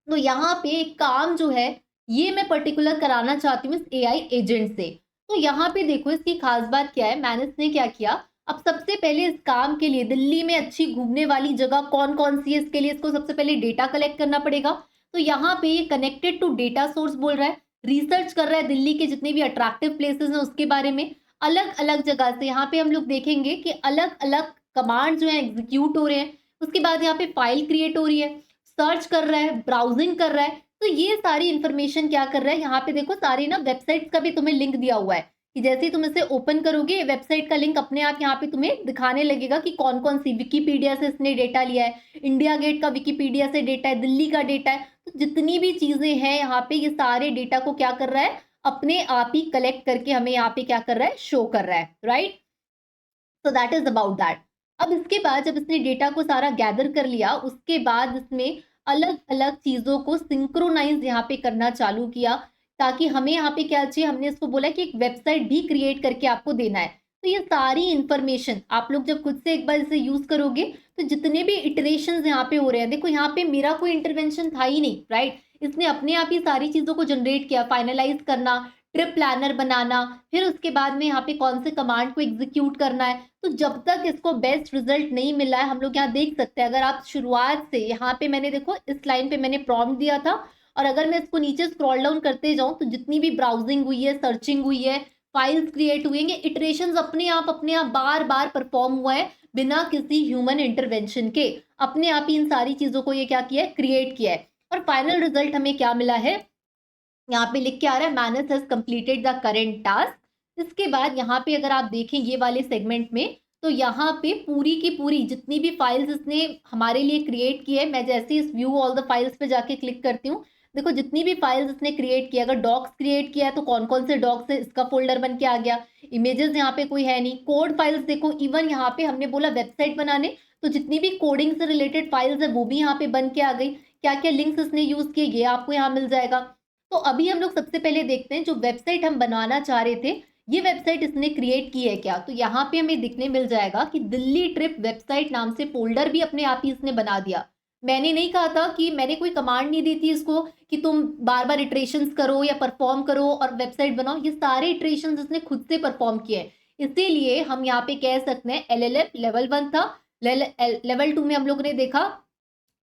तो यहाँ पे एक काम जो है ये मैं पर्टिकुलर कराना चाहती हूँ इस एआई एजेंट से। तो यहाँ पे देखो इसकी खास बात क्या है, मैंने इसने क्या किया, अब सबसे पहले इस काम के लिए दिल्ली में अच्छी घूमने वाली जगह कौन कौन सी है, इसके लिए इसको सबसे पहले डेटा कलेक्ट करना पड़ेगा। तो यहाँ पे ये कनेक्टेड टू डेटा सोर्स बोल रहा है, रिसर्च कर रहा है दिल्ली के जितने भी अट्रैक्टिव प्लेसेस हैं उसके बारे में। अलग अलग जगह से यहाँ पे हम लोग देखेंगे कि अलग अलग कमांड जो है एग्जीक्यूट हो रहे हैं। उसके बाद यहाँ पे फाइल क्रिएट हो रही है, सर्च कर रहा है, ब्राउजिंग कर रहा है। तो ये सारी इंफॉर्मेशन क्या कर रहा है, यहाँ पे देखो सारी ना वेबसाइट्स का भी तुम्हें लिंक दिया हुआ है कि जैसे ही तुम इसे ओपन करोगे वेबसाइट का लिंक अपने आप यहाँ पे तुम्हें दिखाने लगेगा कि कौन कौन सी विकिपीडिया से इसने डेटा लिया है, इंडिया गेट का विकिपीडिया से डेटा है, दिल्ली का डेटा है। तो जितनी भी चीजें हैं यहाँ पे ये सारे डेटा को क्या कर रहा है, अपने आप ही कलेक्ट करके हमें यहाँ पे क्या कर रहा है, शो कर रहा है, right. So that is about that. अब इसके बाद जब इसने डेटा को सारा गैदर कर लिया उसके बाद इसमें अलग अलग चीजों को सिंक्रोनाइज यहाँ पे करना चालू किया, ताकि हमें यहाँ पे क्या चाहिए, हमने इसको बोला कि एक वेबसाइट भी क्रिएट करके आपको देना है। तो ये सारी इंफॉर्मेशन आप लोग जब खुद से एक बार इसे यूज करोगे तो जितने भी इटरेशंस यहाँ पे हो रहे हैं, देखो यहाँ पे मेरा कोई इंटरवेंशन था ही नहीं, राइट। इसने अपने आप ही सारी चीजों को जनरेट किया, फाइनलाइज करना, ट्रिप प्लानर बनाना, फिर उसके बाद में यहाँ पे कौन से कमांड को एग्जीक्यूट करना है। तो जब तक इसको बेस्ट रिजल्ट नहीं मिला है, हम लोग यहाँ देख सकते हैं, अगर आप शुरुआत से यहाँ पे मैंने देखो इस लाइन पे मैंने प्रॉम्प्ट दिया था और अगर मैं इसको नीचे स्क्रॉल डाउन करते जाऊं तो जितनी भी ब्राउजिंग हुई है, सर्चिंग हुई है, फाइल्स क्रिएट हुए हैं, इटरेशंस अपने आप बार बार परफॉर्म हुआ है बिना किसी ह्यूमन इंटरवेंशन के। अपने आप ही इन सारी चीजों को ये क्या किया है, क्रिएट किया है। और फाइनल रिजल्ट हमें क्या मिला है, यहाँ पे लिख के आ रहा है manage has completed the current task. इसके बाद यहाँ पे अगर आप देखें ये वाले सेगमेंट में तो यहाँ पे पूरी की पूरी जितनी भी फाइल्स इसने हमारे लिए क्रिएट की है, मैं जैसे इस व्यू ऑल द फाइल्स पे जाके क्लिक करती हूँ, देखो जितनी भी फाइल्स इसने क्रिएट किया, अगर डॉक्स क्रिएट किया है तो कौन कौन से डॉक्स है इसका फोल्डर बन के आ गया, इमेजेस यहाँ पे कोई है नहीं, कोड फाइल्स देखो, इवन यहाँ पे हमने बोला वेबसाइट बनाने तो जितनी भी कोडिंग से रिलेटेड फाइल्स है वो भी यहाँ पे बन के आ गई, क्या क्या लिंक्स इसने यूज किए ये आपको यहाँ मिल जाएगा। तो अभी हम लोग सबसे पहले देखते हैं जो वेबसाइट हम बनाना चाह रहे थे ये वेबसाइट इसने क्रिएट की है क्या। तो यहाँ पे हमें दिखने मिल जाएगा कि दिल्ली ट्रिप वेबसाइट नाम से फोल्डर भी अपने आप ही इसने बना दिया। मैंने नहीं कहा था कि मैंने कोई कमांड नहीं दी थी इसको कि तुम बार बार इटरेशंस करो या परफॉर्म करो और वेबसाइट बनाओ, ये सारे इटरेशंस इसने खुद से परफॉर्म किए हैं। इसीलिए हम यहाँ पे कह सकते हैं LLM लेवल 1 था, लेवल 2 में हम लोग ने देखा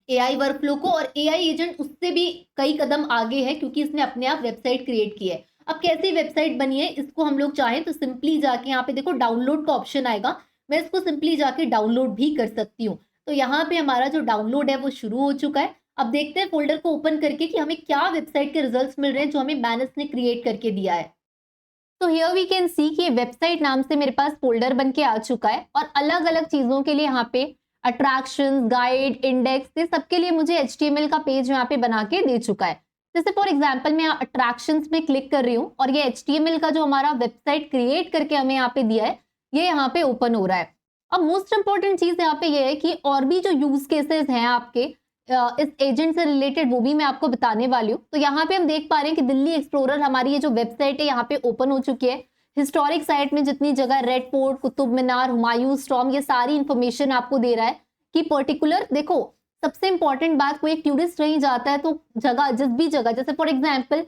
एआई वर्कफ्लो को, और एआई एजेंट उससे भी कई कदम आगे है क्योंकि इसने अपने आप वेबसाइट क्रिएट की है। अब कैसी वेबसाइट बनी है इसको हम लोग चाहें तो सिंपली जाके यहाँ पे देखो डाउनलोड का ऑप्शन आएगा, मैं इसको सिंपली जाके डाउनलोड भी कर सकती हूँ। तो यहाँ पे हमारा जो डाउनलोड है वो शुरू हो चुका है। अब देखते हैं फोल्डर को ओपन करके कि हमें क्या वेबसाइट के रिजल्ट्स मिल रहे हैं जो हमें मैनेज ने क्रिएट करके दिया है। तो हियर वी कैन सी कि वेबसाइट नाम से मेरे पास फोल्डर बन के आ चुका है और अलग अलग चीजों के लिए यहाँ पे अट्रैक्शन, गाइड, इंडेक्स, ये सबके लिए मुझे HTML का पेज यहाँ पे बना के दे चुका है। जैसे फॉर एग्जांपल मैं अट्रैक्शंस में क्लिक कर रही हूँ और ये HTML का जो हमारा वेबसाइट क्रिएट करके हमें यहाँ पे दिया है ये यहाँ पे ओपन हो रहा है। अब मोस्ट इंपॉर्टेंट चीज यहाँ पे ये है कि और भी जो यूज केसेस हैं आपके इस एजेंट से रिलेटेड वो भी मैं आपको बताने वाली हूँ। तो यहाँ पे हम देख पा रहे हैं कि दिल्ली एक्सप्लोरर हमारी ये जो वेबसाइट है यहाँ पे ओपन हो चुकी है। हिस्टोरिक साइट में जितनी जगह, red fort, Qutub Minar, Humayun Tom, ये सारी इंफॉर्मेशन आपको दे रहा है कि पर्टिकुलर, देखो सबसे इंपॉर्टेंट बात, कोई एक टूरिस्ट कहीं जाता है तो जगह, जिस भी जगह, जैसे फॉर एग्जांपल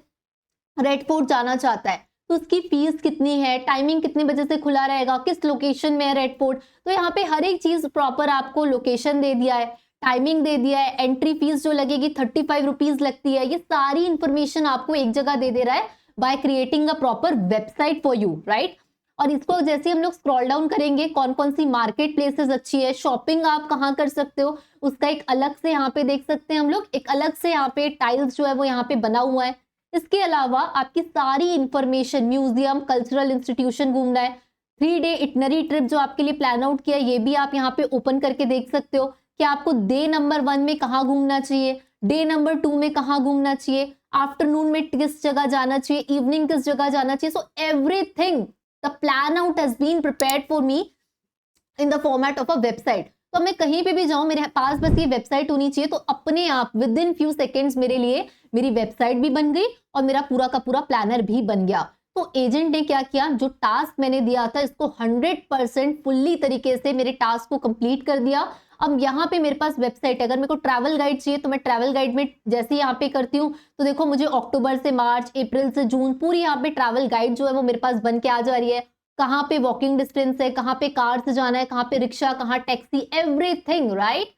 रेड फोर्ट जाना चाहता है तो उसकी फीस कितनी है, टाइमिंग कितने बजे से खुला रहेगा, किस लोकेशन में है रेड फोर्ट, तो यहाँ पे हर एक चीज प्रॉपर आपको लोकेशन दे दिया है, टाइमिंग दे दिया है, एंट्री फीस जो लगेगी 35 रुपीज लगती है, ये सारी इंफॉर्मेशन आपको एक जगह दे रहा है by creating a proper website for you, right. और इसको जैसे हम लोग स्क्रॉल डाउन करेंगे, कौन कौन सी मार्केट प्लेसेस अच्छी है, शॉपिंग आप कहाँ कर सकते हो, उसका एक अलग से यहाँ पे देख सकते हैं हम लोग, एक अलग से यहाँ पे टाइल्स जो है वो यहाँ पे बना हुआ है। इसके अलावा आपकी सारी इंफॉर्मेशन, म्यूजियम, कल्चरल इंस्टीट्यूशन घूमना है, 3 डे इटनरी ट्रिप जो आपके लिए प्लान आउट किया है ये भी आप यहाँ पे ओपन करके देख सकते हो कि आपको डे नंबर 1 में कहाँ घूमना चाहिए, डे नंबर 2 में कहाँ घूमना चाहिए, आफ्टरनून में किस जगह जाना चाहिए, इवनिंग किस जगह जाना चाहिए। So everything the plan out has been prepared for me in the format of a website. तो मैं कहीं पे भी जाऊं मेरे पास बस ये वेबसाइट होनी चाहिए, तो अपने आप विद इन फ्यू सेकेंड्स मेरे लिए मेरी वेबसाइट भी बन गई और मेरा पूरा का पूरा प्लानर भी बन गया। तो एजेंट ने क्या किया, जो टास्क मैंने दिया था इसको 100% फुल्ली तरीके से मेरे टास्क को कंप्लीट कर दिया। अब यहाँ पे मेरे पास वेबसाइट है, अगर मेरे को ट्रैवल गाइड चाहिए तो मैं ट्रैवल गाइड में जैसे यहाँ पे करती हूँ तो देखो मुझे अक्टूबर से मार्च, अप्रैल से जून पूरी यहाँ पे ट्रैवल गाइड जो है वो मेरे पास बन के आ जा रही है। कहाँ पे वॉकिंग डिस्टेंस है, कहाँ पे कार से जाना है, कहाँ पे रिक्शा, कहाँ taxi, everything, right.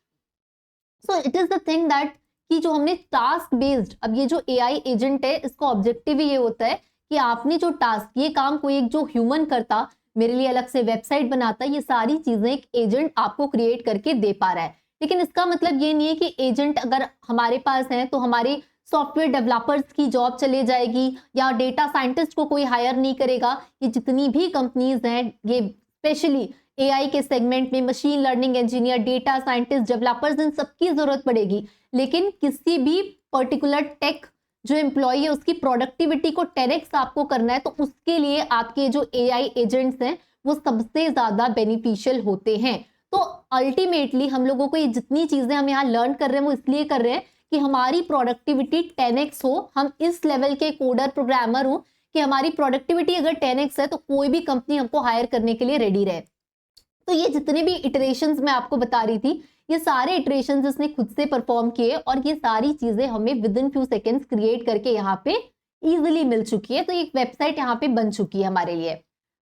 So it is the thing that कि जो हमने टास्क बेस्ड, अब ये जो एआई एजेंट है इसका ऑब्जेक्टिव ही ये होता है कि आपने जो टास्क, ये काम कोई एक जो ह्यूमन करता, मेरे लिए अलग से वेबसाइट बनाता, ये सारी चीजें एक एजेंट आपको क्रिएट करके दे पा रहा है। लेकिन इसका मतलब ये नहीं है कि एजेंट अगर हमारे पास है तो हमारे सॉफ्टवेयर डेवलपर्स की जॉब चले जाएगी या डेटा साइंटिस्ट को कोई हायर नहीं करेगा। ये जितनी भी कंपनीज हैं, ये स्पेशली एआई के सेगमेंट में machine learning engineer, data scientist, developers, इन सबकी जरूरत पड़ेगी। लेकिन किसी भी पर्टिकुलर टेक जो एम्प्लॉय है उसकी प्रोडक्टिविटी को 10x आपको करना है तो उसके लिए आपके जो एआई एजेंट्स हैं वो सबसे ज्यादा बेनिफिशियल होते हैं। तो अल्टीमेटली हम लोगों को ये जितनी चीजें हम यहाँ लर्न कर रहे हैं वो इसलिए कर रहे हैं कि हमारी प्रोडक्टिविटी 10x हो। हम इस लेवल के कोडर प्रोग्रामर हो कि हमारी प्रोडक्टिविटी अगर 10x है तो कोई भी कंपनी हमको हायर करने के लिए रेडी रहे। तो ये जितने भी इटरेशंस मैं आपको बता रही थी, ये सारे इटरेशंस इसने खुद से परफॉर्म किए और ये सारी चीजें हमें with in few seconds create करके यहाँ पे इजीली मिल चुकी है। तो एक वेबसाइट यहाँ पे बन चुकी है हमारे लिए।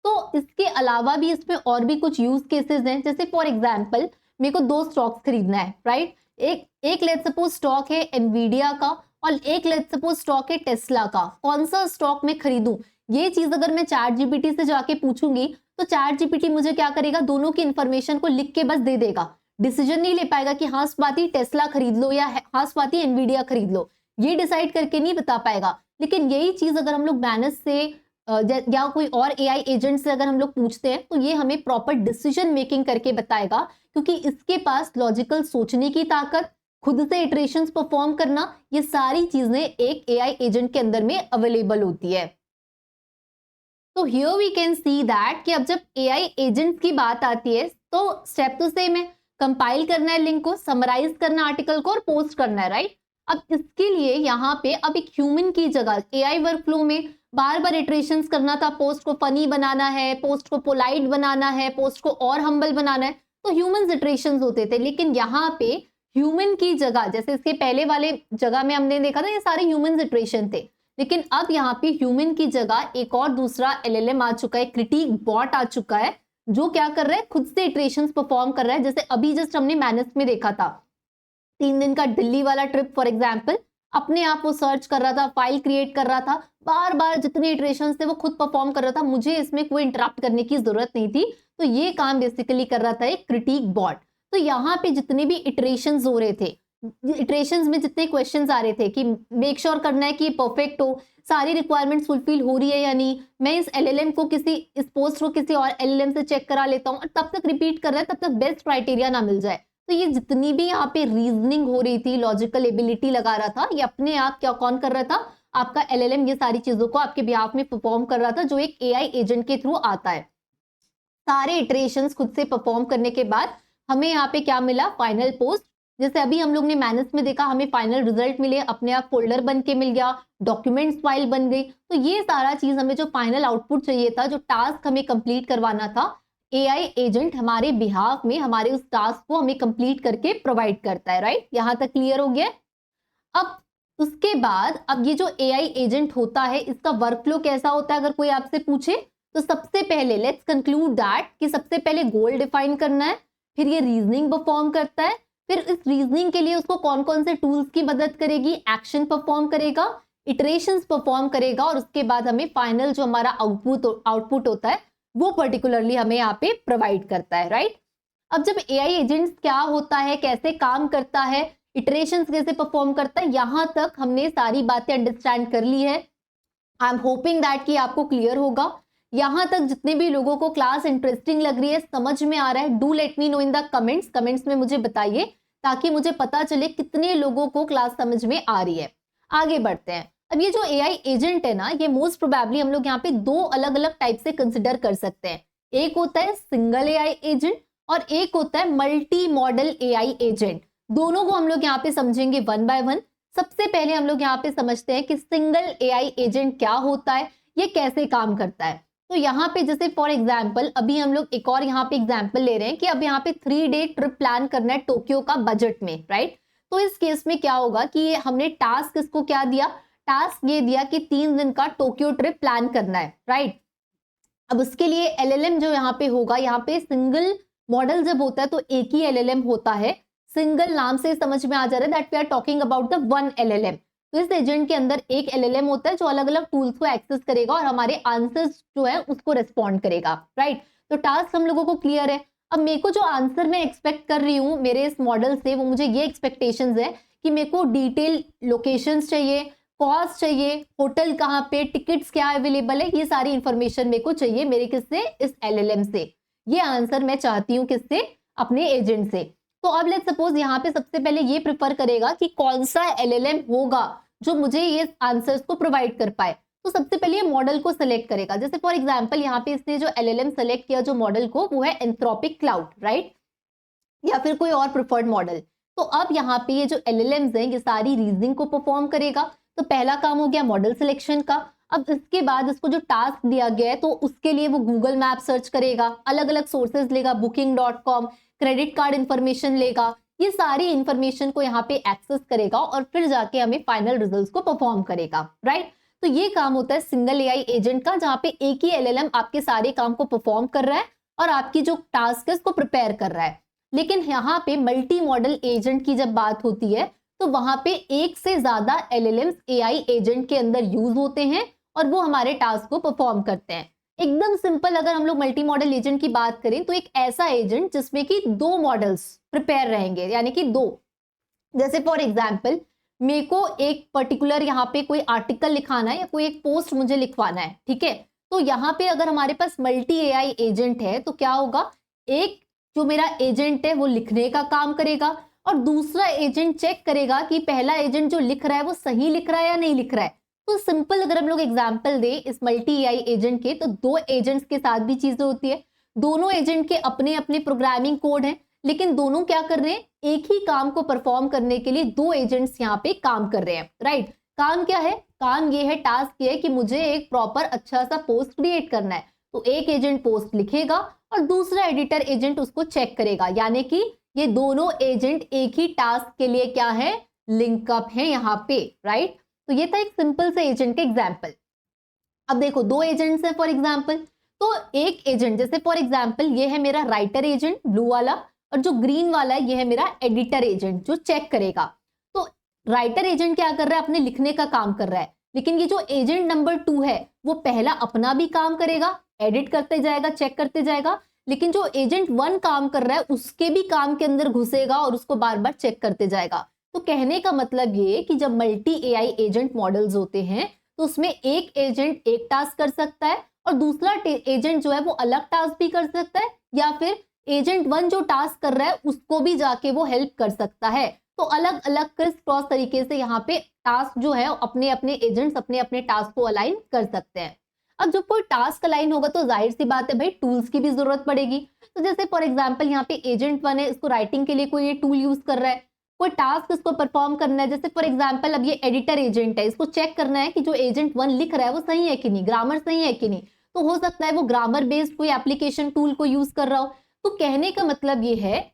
तो इसके अलावा भी इसमें और भी कुछ यूज केसेस हैं, जैसे फॉर एग्जाम्पल मेरे को 2 स्टॉक्स खरीदना है, राइट। एक लेट्स सपोज स्टॉक है एनवीडिया का और एक लेट्स सपोज स्टॉक है टेस्ला का। कौन सा स्टॉक मैं खरीदूं, ये चीज अगर मैं चैट जीपीटी से जाके पूछूंगी तो चैट जीपीटी मुझे क्या करेगा, दोनों की इंफॉर्मेशन को लिख के बस दे देगा। डिसीजन नहीं ले पाएगा कि हाँ स्वाति टेस्ला खरीद लो या हाँ स्वाति एनवीडिया खरीद लो, ये डिसाइड करके नहीं बता पाएगा। लेकिन यही चीज अगर हम लोग मैनेज से या कोई और एआई एजेंट से अगर हम लोग पूछते हैं तो ये हमें प्रॉपर डिसीजन मेकिंग करके बताएगा, क्योंकि इसके पास लॉजिकल सोचने की ताकत, खुद से इटरेशंस परफॉर्म करना, ये सारी चीजें एक एआई एजेंट के अंदर में अवेलेबल होती है। तो here we can see that कि अब जब एआई एजेंट्स की बात आती है तो स्टेप तो सेम है, कंपाइल करना है लिंक को, समराइज करना आर्टिकल को और पोस्ट करना है, राइट। अब इसके लिए यहाँ पे अब एक ह्यूमन की जगह एआई वर्कफ्लो में बार बार इटरेशंस करना था, पोस्ट को फनी बनाना है, पोस्ट को पोलाइट बनाना है, पोस्ट को और हम्बल बनाना है, तो ह्यूमन इटरेशंस होते थे। लेकिन यहाँ पे ह्यूमन की जगह, जैसे इसके पहले वाले जगह में हमने देखा था ये सारे ह्यूमन इटरेशन थे, लेकिन अब यहाँ पे ह्यूमन की जगह एक और दूसरा एलएलएम आ चुका है, क्रिटिक बॉट आ चुका है, जो क्या कर रहा है, खुद से इटरेशंस परफॉर्म कर रहा है। जैसे अभी जस्ट हमने मैनेज में देखा था 3 दिन का दिल्ली वाला ट्रिप फॉर एग्जाम्पल, अपने आप वो सर्च कर रहा था, फाइल क्रिएट कर रहा था, बार बार जितने इटरेशंस थे वो खुद परफॉर्म कर रहा था, मुझे इसमें कोई इंटरप्ट करने की जरूरत नहीं थी। तो ये काम बेसिकली कर रहा था एक क्रिटिक बॉट। तो यहाँ पे जितने भी इटरेशंस हो रहे थे, इटरेशंस में जितने क्वेश्चंस आ रहे थे कि मेक श्योर करना है कि परफेक्ट हो, सारी रिक्वायरमेंट्स फुलफिल हो रही है या नहीं, मैं इस एलएलएम को इस पोस्ट को किसी और एलएलएम से चेक करा लेता हूँ, और तब तक रिपीट कर रहा है तब तक बेस्ट क्राइटेरिया ना मिल जाए। तो ये जितनी भी यहाँ पे रीजनिंग हो रही थी, लॉजिकल एबिलिटी लगा रहा था, ये अपने आप क्या कौन कर रहा था, आपका एलएलएम ये सारी चीजों को आपके बिहाफ में परफॉर्म कर रहा था, जो एक एआई एजेंट के थ्रू आता है। सारे इटरेशंस खुद से परफॉर्म करने के बाद हमें यहाँ पे क्या मिला, फाइनल पोस्ट। जैसे अभी हम लोग ने मैनेज में देखा, हमें फाइनल रिजल्ट मिले, अपने आप फोल्डर बन के मिल गया, डॉक्यूमेंट्स फाइल बन गई। तो ये सारा चीज हमें जो फाइनल आउटपुट चाहिए था, जो टास्क हमें कंप्लीट करवाना था, एआई एजेंट हमारे बिहाफ में हमारे उस टास्क को हमें कंप्लीट करके प्रोवाइड करता है, राइट। यहाँ तक क्लियर हो गया। अब उसके बाद अब ये जो एआई एजेंट होता है इसका वर्कफ्लो कैसा होता है, अगर कोई आपसे पूछे तो सबसे पहले लेट्स कंक्लूड दैट कि सबसे पहले गोल डिफाइन करना है, फिर ये रीजनिंग परफॉर्म करता है, फिर इस रीजनिंग के लिए उसको कौन कौन से टूल्स की मदद करेगी, एक्शन परफॉर्म करेगा, इटरेशंस परफॉर्म करेगा, और उसके बाद हमें फाइनल जो हमारा आउटपुट होता है वो पर्टिकुलरली हमें यहाँ पे प्रोवाइड करता है, राइट। अब जब एआई एजेंट्स क्या होता है, कैसे काम करता है, इटरेशंस कैसे परफॉर्म करता है, यहां तक हमने सारी बातें अंडरस्टैंड कर ली है। आई एम होपिंग दैट कि आपको क्लियर होगा। यहां तक जितने भी लोगों को क्लास इंटरेस्टिंग लग रही है, समझ में आ रहा है, do let me know in the comments में मुझे बताइए, ताकि मुझे पता चले कितने लोगों को क्लास समझ में आ रही है। आगे बढ़ते हैं। अब ये जो एआई एजेंट है ना, ये मोस्ट प्रोबेबली हम लोग यहाँ पे 2 अलग अलग टाइप से कंसिडर कर सकते हैं। एक होता है सिंगल एआई एजेंट और एक होता है मल्टी मॉडल एआई एजेंट। दोनों को हम लोग यहाँ पे समझेंगे वन बाय वन। सबसे पहले हम लोग यहाँ पे समझते हैं कि सिंगल एआई एजेंट क्या होता है, ये कैसे काम करता है। तो यहाँ पे जैसे फॉर एग्जाम्पल अभी हम लोग एक और यहाँ पे एग्जाम्पल ले रहे हैं कि अब यहाँ पे 3 डे ट्रिप प्लान करना है टोक्यो का बजट में, राइट। तो इस केस में क्या होगा कि हमने टास्क इसको क्या दिया, टास्क ये दिया कि 3 दिन का टोक्यो ट्रिप प्लान करना है, राइट। अब उसके लिए एलएलएम जो यहाँ पे होगा, यहाँ पे सिंगल मॉडल जब होता है तो एक ही एलएलएम होता है। सिंगल नाम से समझ में आ जा रहा है that we are talking about the one LLM. तो इस एजेंट के अंदर एक एलएलएम होता है जो अलग अलग टूल्स को एक्सेस करेगा और हमारे आंसर्स जो है उसको रिस्पॉन्ड करेगा, राइट। तो टास्क हम लोगों को क्लियर है। अब मेरे को जो आंसर मैं एक्सपेक्ट कर रही हूँ मेरे इस मॉडल से, वो मुझे ये एक्सपेक्टेशंस है कि मेरे को डिटेल लोकेशंस चाहिए, कॉस्ट चाहिए, होटल कहाँ पे, टिकट्स क्या अवेलेबल है, ये सारी इंफॉर्मेशन मेरे को चाहिए मेरे किससे, इस एलएलएम से। ये आंसर मैं चाहती हूँ किससे, अपने एजेंट से। तो अब लेट्स सपोज यहाँ पे सबसे पहले ये प्रेफर करेगा कि कौन सा एलएलएम होगा जो मुझे ये आंसर्स को प्रोवाइड कर पाए। तो सबसे पहले ये मॉडल को सिलेक्ट करेगा। जैसे फॉर एग्जांपल यहाँ पे इसने जो एलएलएम सेलेक्ट किया जो मॉडल को, वो है एंथ्रोपिक क्लाउड, राइट, या फिर कोई और प्रेफर्ड मॉडल। तो अब यहाँ पे ये जो एलएलएम्स हैं ये सारी रीजनिंग को परफॉर्म करेगा। तो पहला काम हो गया मॉडल सिलेक्शन का। अब इसके बाद इसको जो टास्क दिया गया है तो उसके लिए वो गूगल मैप सर्च करेगा, अलग अलग सोर्सेज लेगा, booking.com, क्रेडिट कार्ड इंफॉर्मेशन लेगा, ये सारी इंफॉर्मेशन को यहाँ पे एक्सेस करेगा और फिर जाके हमें फाइनल रिजल्ट्स को परफॉर्म करेगा, राइट। तो ये काम होता है सिंगल एआई एजेंट का, जहाँ पे एक ही एलएलएम आपके सारे काम को परफॉर्म कर रहा है और आपकी जो टास्क है उसको प्रिपेयर कर रहा है। लेकिन यहाँ पे मल्टी मॉडल एजेंट की जब बात होती है तो वहां पे एक से ज्यादा एलएलएम्स एआई एजेंट के अंदर यूज होते हैं और वो हमारे टास्क को परफॉर्म करते हैं। एकदम सिंपल अगर हम लोग मल्टी मॉडल एजेंट की बात करें तो एक ऐसा एजेंट जिसमें कि 2 मॉडल्स प्रिपेयर रहेंगे, यानी कि 2। जैसे फॉर एग्जाम्पल मेरे को एक पर्टिकुलर यहाँ पे कोई आर्टिकल लिखाना है या कोई एक पोस्ट मुझे लिखवाना है, ठीक है। तो यहाँ पे अगर हमारे पास मल्टी एआई एजेंट है तो क्या होगा, एक जो मेरा एजेंट है वो लिखने का काम करेगा और दूसरा एजेंट चेक करेगा कि पहला एजेंट जो लिख रहा है वो सही लिख रहा है या नहीं लिख रहा है। तो सिंपल अगर हम लोग एग्जांपल दें इस मल्टी एआई एजेंट के, तो 2 एजेंट्स के साथ भी चीजें होती है। दोनों एजेंट के अपने अपने प्रोग्रामिंग कोड हैं, लेकिन दोनों क्या कर रहे हैं, एक ही काम को परफॉर्म करने के लिए 2 एजेंट्स यहाँ पे काम कर रहे हैं, राइट। काम क्या है, काम ये है, टास्क ये है कि मुझे एक प्रॉपर अच्छा सा पोस्ट क्रिएट करना है। तो एक एजेंट पोस्ट लिखेगा और दूसरा एडिटर एजेंट उसको चेक करेगा, यानी कि ये दोनों एजेंट एक ही टास्क के लिए क्या है, लिंकअप है यहाँ पे, राइट। तो ये था एक सिंपल से एजेंट का एग्जाम्पल। अब देखो 2 एजेंट्स हैं फॉर एग्जाम्पल, तो एक एजेंट जैसे फॉर एग्जाम्पल ये है मेरा राइटर एजेंट ब्लू वाला, और जो ग्रीन वाला है ये है मेरा एडिटर एजेंट जो चेक करेगा। तो राइटर एजेंट क्या कर रहा है, अपने लिखने का काम कर रहा है, लेकिन ये जो एजेंट नंबर 2 है वो पहला अपना भी काम करेगा, एडिट करते जाएगा, चेक करते जाएगा, लेकिन जो एजेंट 1 काम कर रहा है उसके भी काम के अंदर घुसेगा और उसको बार बार चेक करते जाएगा। तो कहने का मतलब ये कि जब मल्टी एआई एजेंट मॉडल्स होते हैं तो उसमें एक एजेंट एक टास्क कर सकता है और दूसरा एजेंट जो है वो अलग टास्क भी कर सकता है, या फिर एजेंट 1 जो टास्क कर रहा है उसको भी जाके वो हेल्प कर सकता है। तो अलग अलग क्रिस क्रॉस तरीके से यहाँ पे टास्क जो है अपने अपने एजेंट्स अपने अपने टास्क को अलाइन कर सकते हैं। अब जब कोई टास्क अलाइन होगा तो जाहिर सी बात है भाई टूल्स की भी जरूरत पड़ेगी। तो जैसे फॉर एग्जांपल यहाँ पे एजेंट 1 है, इसको राइटिंग के लिए कोई ये टूल यूज कर रहा है, कोई टास्क इसको परफॉर्म करना है। जैसे फॉर एग्जांपल अब ये एडिटर एजेंट है, इसको चेक करना है कि जो एजेंट 1 लिख रहा है वो सही है कि नहीं, ग्रामर सही है कि नहीं। तो हो सकता है वो ग्रामर बेस्ड कोई एप्लीकेशन टूल को यूज कर रहा हो। तो कहने का मतलब ये है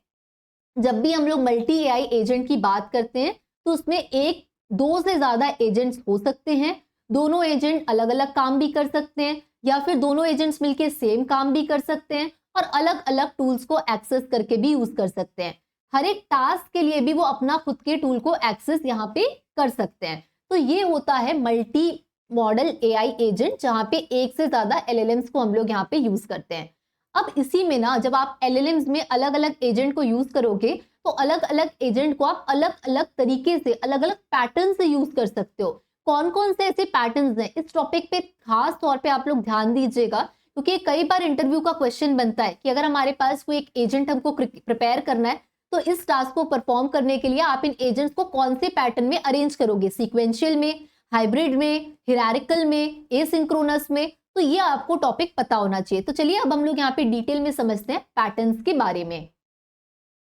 जब भी हम लोग मल्टी एआई एजेंट की बात करते हैं तो उसमें 1-2 से ज्यादा एजेंट्स हो सकते हैं। दोनों एजेंट अलग अलग काम भी कर सकते हैं, या फिर दोनों एजेंट्स मिलके सेम काम भी कर सकते हैं और अलग अलग टूल्स को एक्सेस करके भी यूज कर सकते हैं। हर एक टास्क के लिए भी वो अपना खुद के टूल को एक्सेस यहाँ पे कर सकते हैं। तो ये होता है मल्टी मॉडल एआई एजेंट, जहाँ पे एक से ज्यादा एलएलएम्स को हम लोग यहाँ पे यूज करते हैं। अब इसी में ना जब आप एलएलएम्स में अलग अलग एजेंट को यूज करोगे तो अलग अलग एजेंट को आप अलग अलग तरीके से अलग अलग पैटर्न से यूज कर सकते हो। कौन कौन से ऐसे पैटर्न्स हैं, इस टॉपिक पे खास तौर पे आप लोग ध्यान दीजिएगा, क्योंकि कई बार इंटरव्यू का क्वेश्चन बनता है कि अगर हमारे पास कोई एक एजेंट हमको प्रिपेयर करना है तो इस टास्क को परफॉर्म करने के लिए आप इन एजेंट्स को कौन से पैटर्न में अरेंज करोगे, सीक्वेंशियल में, हाइब्रिड में, हिरारिकल में, एसिंक्रोनस में। तो ये आपको टॉपिक पता होना चाहिए। तो चलिए अब हम लोग यहाँ पे डिटेल में समझते हैं पैटर्न्स के बारे में।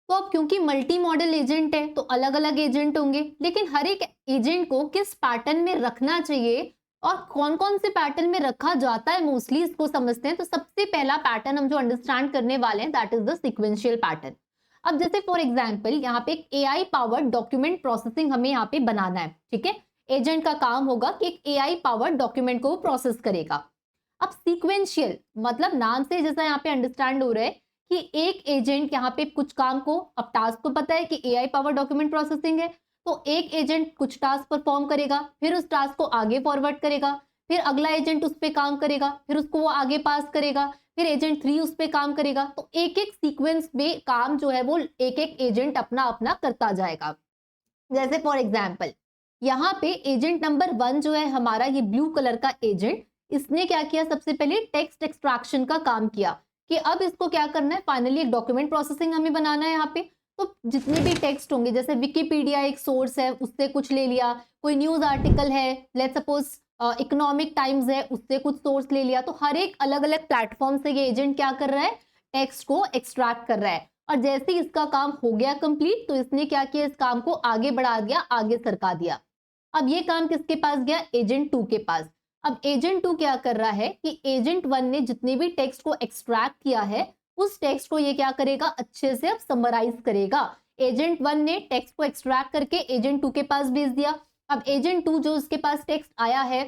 तो अब क्योंकि मल्टी मॉडल एजेंट है तो अलग अलग एजेंट होंगे, लेकिन हर एक एजेंट को किस पैटर्न में रखना चाहिए और कौन कौन से पैटर्न में रखा जाता है मोस्टली, इसको समझते हैं। तो सबसे पहला पैटर्न हम जो अंडरस्टैंड करने वाले हैं that is the sequential pattern. अब जैसे फॉर एग्जांपल यहाँ पे एक एआई पावर्ड डॉक्यूमेंट प्रोसेसिंग हमें यहाँ पे बनाना है, ठीक है। एजेंट का काम होगा कि एक एआई पावर्ड डॉक्यूमेंट को प्रोसेस करेगा। अब सीक्वेंशियल मतलब नाम से जैसा यहाँ पे अंडरस्टैंड हो रहा है कि एक एजेंट यहाँ पे कुछ काम को, अब टास्क को पता है कि एआई पावर डॉक्यूमेंट प्रोसेसिंग है, तो एक एजेंट कुछ टास्क परफॉर्म करेगा, फिर उस टास्क को आगे फॉरवर्ड करेगा, फिर अगला एजेंट उस पर काम करेगा, फिर उसको वो आगे पास करेगा, फिर एजेंट 3 उस पर काम करेगा। तो एक एक सीक्वेंस में काम जो है वो एक एक एजेंट अपना अपना करता जाएगा। जैसे फॉर एग्जाम्पल यहाँ पे एजेंट नंबर 1 जो है हमारा, ये ब्लू कलर का एजेंट, इसने क्या किया, सबसे पहले टेक्स्ट एक्सट्रैक्शन का काम किया कि अब इसको क्या करना है, फाइनली एक डॉक्यूमेंट प्रोसेसिंग हमें बनाना है यहाँ पे। तो जितने भी टेक्स्ट होंगे, जैसे विकिपीडिया एक सोर्स है, उससे कुछ ले लिया, कोई न्यूज आर्टिकल है, लेट्स सपोज इकोनॉमिक टाइम्स है, उससे कुछ सोर्स ले लिया, तो हर एक अलग अलग प्लेटफॉर्म से ये एजेंट क्या कर रहा है, टेक्स्ट को एक्सट्रैक्ट कर रहा है। और जैसे ही इसका काम हो गया कंप्लीट, तो इसने क्या किया, इस काम को आगे बढ़ा दिया, आगे सरका दिया। अब ये काम किसके पास गया, एजेंट 2 के पास। अब एजेंट 2 क्या कर रहा है कि एजेंट 1 ने जितने भी टेक्स्ट को एक्सट्रैक्ट किया है, उस टेक्स्ट को ये क्या करेगा, अच्छे से अब समराइज करेगा। एजेंट 1 ने टेक्स्ट को एक्सट्रैक्ट करके एजेंट 2 के पास भेज दिया। अब एजेंट 2 जो उसके पास टेक्स्ट आया है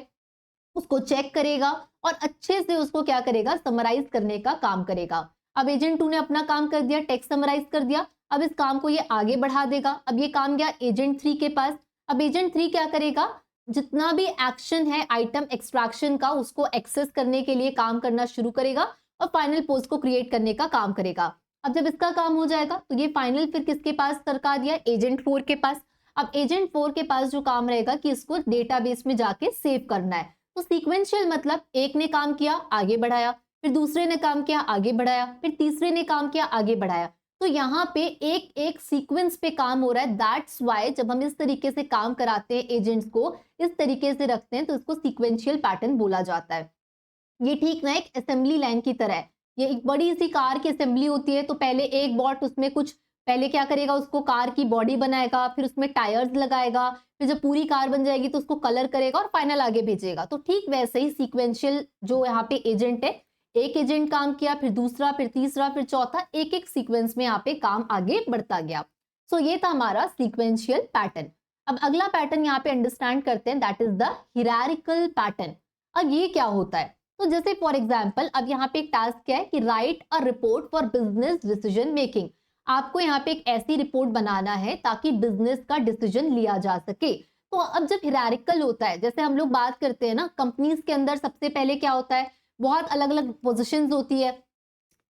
उसको चेक करेगा और अच्छे से उसको क्या करेगा, समराइज करने का काम करेगा। अब एजेंट 2 ने अपना काम कर दिया, टेक्स्ट समराइज कर दिया। अब इस काम को ये आगे बढ़ा देगा। अब ये काम गया एजेंट 3 के पास। अब एजेंट 3 क्या करेगा, जितना भी एक्शन है आइटम एक्सट्रैक्शन का, उसको एक्सेस करने के लिए काम करना शुरू करेगा और फाइनल पोस्ट को क्रिएट करने का काम करेगा। अब जब इसका काम हो जाएगा तो ये फाइनल फिर किसके पास सरका दिया, एजेंट 4 के पास। अब एजेंट 4 के पास जो काम रहेगा कि इसको डेटाबेस में जाके सेव करना है। तो सीक्वेंशियल मतलब एक ने काम किया, आगे बढ़ाया, फिर दूसरे ने काम किया, आगे बढ़ाया, फिर तीसरे ने काम किया, आगे बढ़ाया। तो यहाँ पे एक एक सीक्वेंस पे काम हो रहा है। दैट्स वाई जब हम इस तरीके से काम कराते हैं, एजेंट्स को इस तरीके से रखते हैं, तो इसको सीक्वेंशियल पैटर्न बोला जाता है। ये ठीक ना एक असेंबली लाइन की तरह है। ये एक बड़ी सी कार की असेंबली होती है, तो पहले एक बॉट उसमें कुछ पहले क्या करेगा, उसको कार की बॉडी बनाएगा, फिर उसमें टायर्स लगाएगा, फिर जब पूरी कार बन जाएगी तो उसको कलर करेगा और फाइनल आगे भेजेगा। तो ठीक वैसे ही सीक्वेंशियल जो यहाँ पे एजेंट है, एक एजेंट काम किया, फिर दूसरा, फिर तीसरा, फिर चौथा, एक एक सीक्वेंस में यहाँ पे काम आगे बढ़ता गया। सो ये था हमारा सीक्वेंशियल पैटर्न। अब अगला पैटर्न यहाँ पे अंडरस्टैंड करते हैं, that is the hierarchical pattern. अब ये क्या होता है, तो जैसे फॉर एग्जाम्पल अब यहाँ पे एक टास्क क्या है कि write a report for business decision making. आपको यहाँ पे एक ऐसी रिपोर्ट बनाना है ताकि बिजनेस का डिसीजन लिया जा सके। तो अब जब हिरारिकल होता है, जैसे हम लोग बात करते हैं ना, कंपनीज के अंदर सबसे पहले क्या होता है, बहुत अलग अलग पोजीशंस होती है,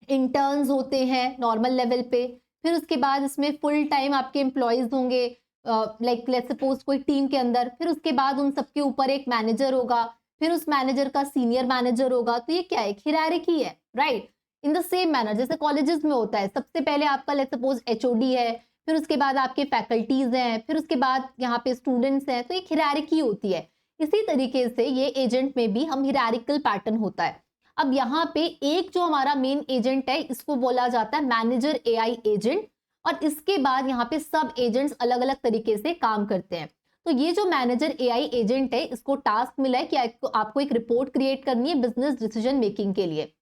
इंटर्न्स होते हैं नॉर्मल लेवल पे, फिर उसके बाद इसमें फुल टाइम आपके एम्प्लॉयज होंगे, लाइक लेट्स सपोज कोई टीम के अंदर, फिर उसके बाद उन सबके ऊपर एक मैनेजर होगा, फिर उस मैनेजर का सीनियर मैनेजर होगा। तो ये क्या है, हिरारिकी है, right. In the same manner जैसे कॉलेजेस में होता है, सबसे पहले आपका लेट्स सपोज एचओडी है, फिर उसके बाद आपके फैकल्टीज हैं, फिर उसके बाद यहाँ पे स्टूडेंट्स हैं, तो एक हिरारिकी होती है। इसी तरीके से ये एजेंट में भी हम हिरारिकल पैटर्न होता है। अब यहाँ पे एक जो हमारा मेन एजेंट है, इसको बोला जाता है मैनेजर एआई एजेंट, और इसके बाद यहाँ पे सब एजेंट्स अलग अलग तरीके से काम करते हैं। तो ये जो मैनेजर एआई एजेंट है, इसको टास्क मिला है कि आपको एक रिपोर्ट क्रिएट करनी है बिजनेस डिसीजन मेकिंग के लिए।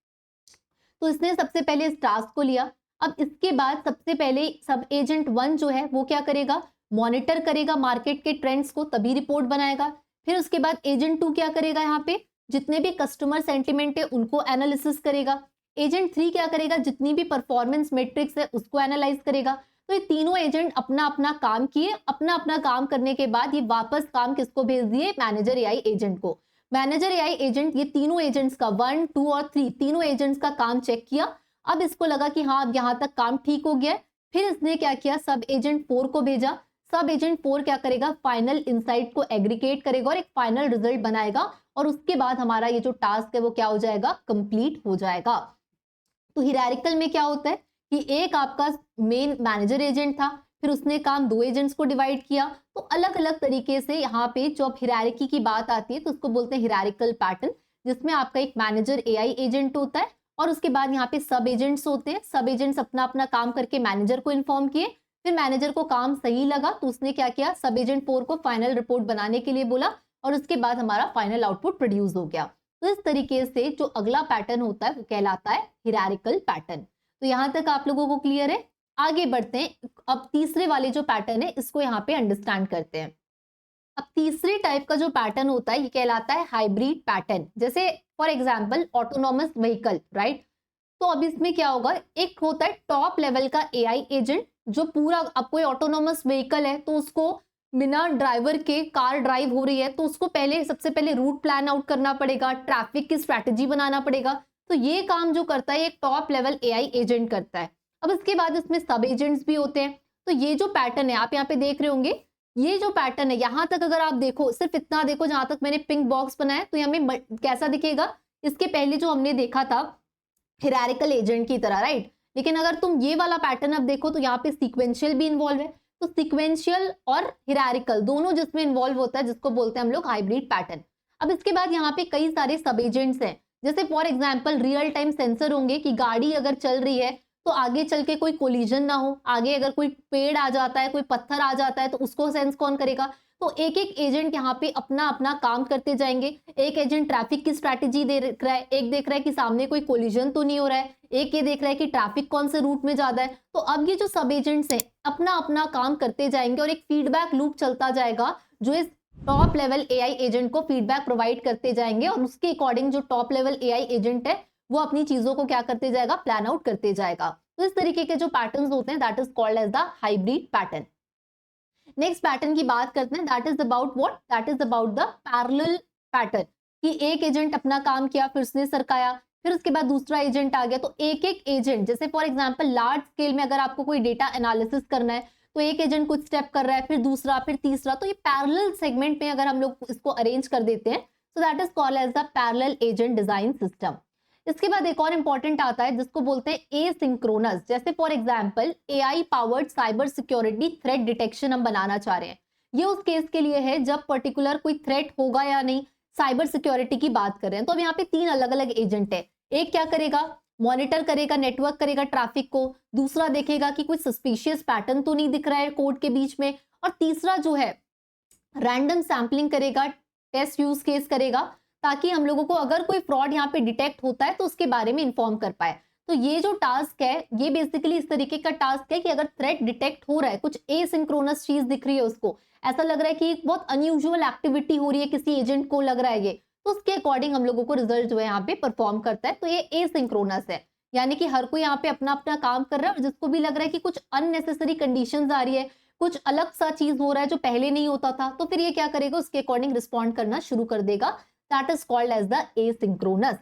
तो इसने सबसे पहले इस टास्क को लिया। अब इसके बाद सबसे पहले सब एजेंट 1 जो है वो क्या करेगा, मॉनिटर करेगा मार्केट के ट्रेंड्स को, तभी रिपोर्ट बनाएगा। फिर उसके बाद एजेंट 2 क्या करेगा, यहाँ पे जितने भी कस्टमर सेंटिमेंट है उनको एनालिसिस करेगा। एजेंट 3 क्या करेगा, जितनी भी परफॉर्मेंस मेट्रिक्स है उसको एनालाइज करेगा। तो ये तीनों एजेंट अपना अपना काम किए, अपना अपना काम करने के बाद ये वापस काम किसको भेज दिए, मैनेजर एआई एजेंट को। मैनेजर एआई एजेंट ये तीनों एजेंट्स का 1, 2 और 3 तीनों एजेंट्स का काम चेक किया। अब इसको लगा कि हाँ अब यहाँ तक काम ठीक हो गया। फिर इसने क्या किया, सब एजेंट 4 को भेजा। सब एजेंट 4 क्या करेगा, फाइनल इंसाइट को एग्रीगेट करेगा और एक फाइनल रिजल्ट बनाएगा, और उसके बाद हमारा ये जो टास्क है वो क्या हो जाएगा, कंप्लीट हो जाएगा। तो हिरारिकल में क्या होता है कि एक आपका मेन मैनेजर एजेंट था, फिर उसने काम 2 एजेंट्स को डिवाइड किया। तो अलग अलग तरीके से यहाँ पे जो अब हिरारिकी की बात आती है तो उसको बोलते हैं हिरारिकल पैटर्न, जिसमें आपका एक मैनेजर एआई एजेंट होता है और उसके बाद यहाँ पे सब एजेंट्स होते हैं। सब एजेंट्स अपना अपना काम करके मैनेजर को इन्फॉर्म किए, फिर मैनेजर को काम सही लगा तो उसने क्या किया, सब एजेंट 4 को फाइनल रिपोर्ट बनाने के लिए बोला और उसके बाद हमारा फाइनल आउटपुट प्रोड्यूस हो गया। तो इस तरीके से जो अगला पैटर्न होता है वो कहलाता है हिरारिकल पैटर्न। तो यहाँ तक आप लोगों को क्लियर है? आगे बढ़ते हैं। अब तीसरे वाले जो पैटर्न है इसको यहाँ पे अंडरस्टैंड करते हैं। अब तीसरे टाइप का जो पैटर्न होता है ये कहलाता है हाइब्रिड पैटर्न। जैसे for example autonomous vehicle, right? तो अब इसमें क्या होगा, एक होता है टॉप लेवल का एआई एजेंट जो पूरा, अब कोई ऑटोनॉमस व्हीकल है तो उसको बिना ड्राइवर के कार ड्राइव हो रही है तो उसको सबसे पहले रूट प्लान आउट करना पड़ेगा, ट्रैफिक की स्ट्रैटेजी बनाना पड़ेगा। तो ये काम जो करता है एक टॉप लेवल एआई एजेंट करता है। अब इसके बाद इसमें सब एजेंट्स भी होते हैं। तो ये जो पैटर्न है आप यहाँ पे देख रहे होंगे, ये जो पैटर्न है यहाँ तक अगर आप देखो, सिर्फ इतना देखो जहां तक मैंने पिंक बॉक्स बनाया, तो हमें कैसा दिखेगा, इसके पहले जो हमने देखा था हिरारिकल एजेंट की तरह, राइट? लेकिन अगर तुम ये वाला पैटर्न अब देखो तो यहाँ पे सीक्वेंशियल भी इन्वॉल्व है। तो सीक्वेंशियल और हिरारिकल दोनों जिसमें इन्वॉल्व होता है, जिसको बोलते हैं हम लोग हाइब्रिड पैटर्न। अब इसके बाद यहाँ पे कई सारे सब एजेंट्स हैं। जैसे for example real time sensor होंगे कि गाड़ी अगर चल रही है तो आगे चल के कोई कोलिजन ना हो, आगे अगर कोई पेड़ आ जाता है, कोई पत्थर आ जाता है तो उसको सेंस कौन करेगा? तो एक एक एजेंट यहाँ पे अपना अपना काम करते जाएंगे। एक एजेंट ट्रैफिक की स्ट्रैटेजी देख रहा है, एक देख रहा है कि सामने कोई कोलिजन तो नहीं हो रहा है, एक ये देख रहा है कि ट्रैफिक कौन से रूट में ज्यादा है। तो अब ये जो सब एजेंट्स हैं अपना अपना काम करते जाएंगे और एक फीडबैक लूप चलता जाएगा जो इस टॉप लेवल एआई एजेंट को फीडबैक प्रोवाइड करते जाएंगे और उसके अकॉर्डिंग जो टॉप लेवल एआई एजेंट है वो अपनी चीजों को क्या करते जाएगा, प्लान आउट करते जाएगा। तो इस तरीके के जो पैटर्न्स होते हैं that is called as the hybrid pattern. Next pattern की बात करते हैं, that is about what, that is about the parallel pattern, कि एक एजेंट अपना काम किया फिर उसने सरकाया, फिर उसके बाद दूसरा एजेंट आ गया। तो एक एक एजेंट, जैसे फॉर एग्जांपल लार्ज स्केल में अगर आपको कोई डेटा एनालिसिस करना है तो एक एजेंट कुछ स्टेप कर रहा है, फिर दूसरा, फिर तीसरा। तो ये पैरेलल सेगमेंट में अगर हम लोग इसको अरेंज कर देते हैं so that is called as the parallel agent design system. इसके बाद एक और इंपॉर्टेंट आता है जिसको बोलते हैं एसिंक्रोनस। जैसे for example AI powered cyber security threat detection हम बनाना चाह रहे हैं। ये उस केस के लिए है जब पर्टिकुलर कोई थ्रेट होगा या नहीं, साइबर सिक्योरिटी की बात कर रहे हैं। तो अब यहाँ पे 3 अलग अलग एजेंट है। एक क्या करेगा, मॉनिटर करेगा नेटवर्क, करेगा ट्रैफिक को। दूसरा देखेगा कि कोई सस्पिशियस पैटर्न तो नहीं दिख रहा है कोड के बीच में। और तीसरा जो है रैंडम सैम्पलिंग करेगा, टेस्ट यूज केस करेगा, ताकि हम लोगों को अगर कोई फ्रॉड यहाँ पे डिटेक्ट होता है तो उसके बारे में इन्फॉर्म कर पाए। तो ये जो टास्क है ये बेसिकली इस तरीके का टास्क है कि अगर थ्रेट डिटेक्ट हो रहा है, कुछ एसिंक्रोनस चीज दिख रही है, उसको ऐसा लग रहा है कि एक बहुत अनयूजुअल एक्टिविटी हो रही है, किसी एजेंट को लग रहा है ये, तो उसके अकॉर्डिंग हम लोगों को रिजल्ट जो है यहाँ पे परफॉर्म करता है। तो ये एसिंक्रोनस है, यानी कि हर कोई यहाँ पे अपना अपना काम कर रहा है और जिसको भी लग रहा है कि कुछ अननेसेसरी कंडीशंस आ रही है, कुछ अलग सा चीज हो रहा है जो पहले नहीं होता था, तो फिर ये क्या करेगा, उसके अकॉर्डिंग रिस्पॉन्ड करना शुरू कर देगा। That is called as the asynchronous।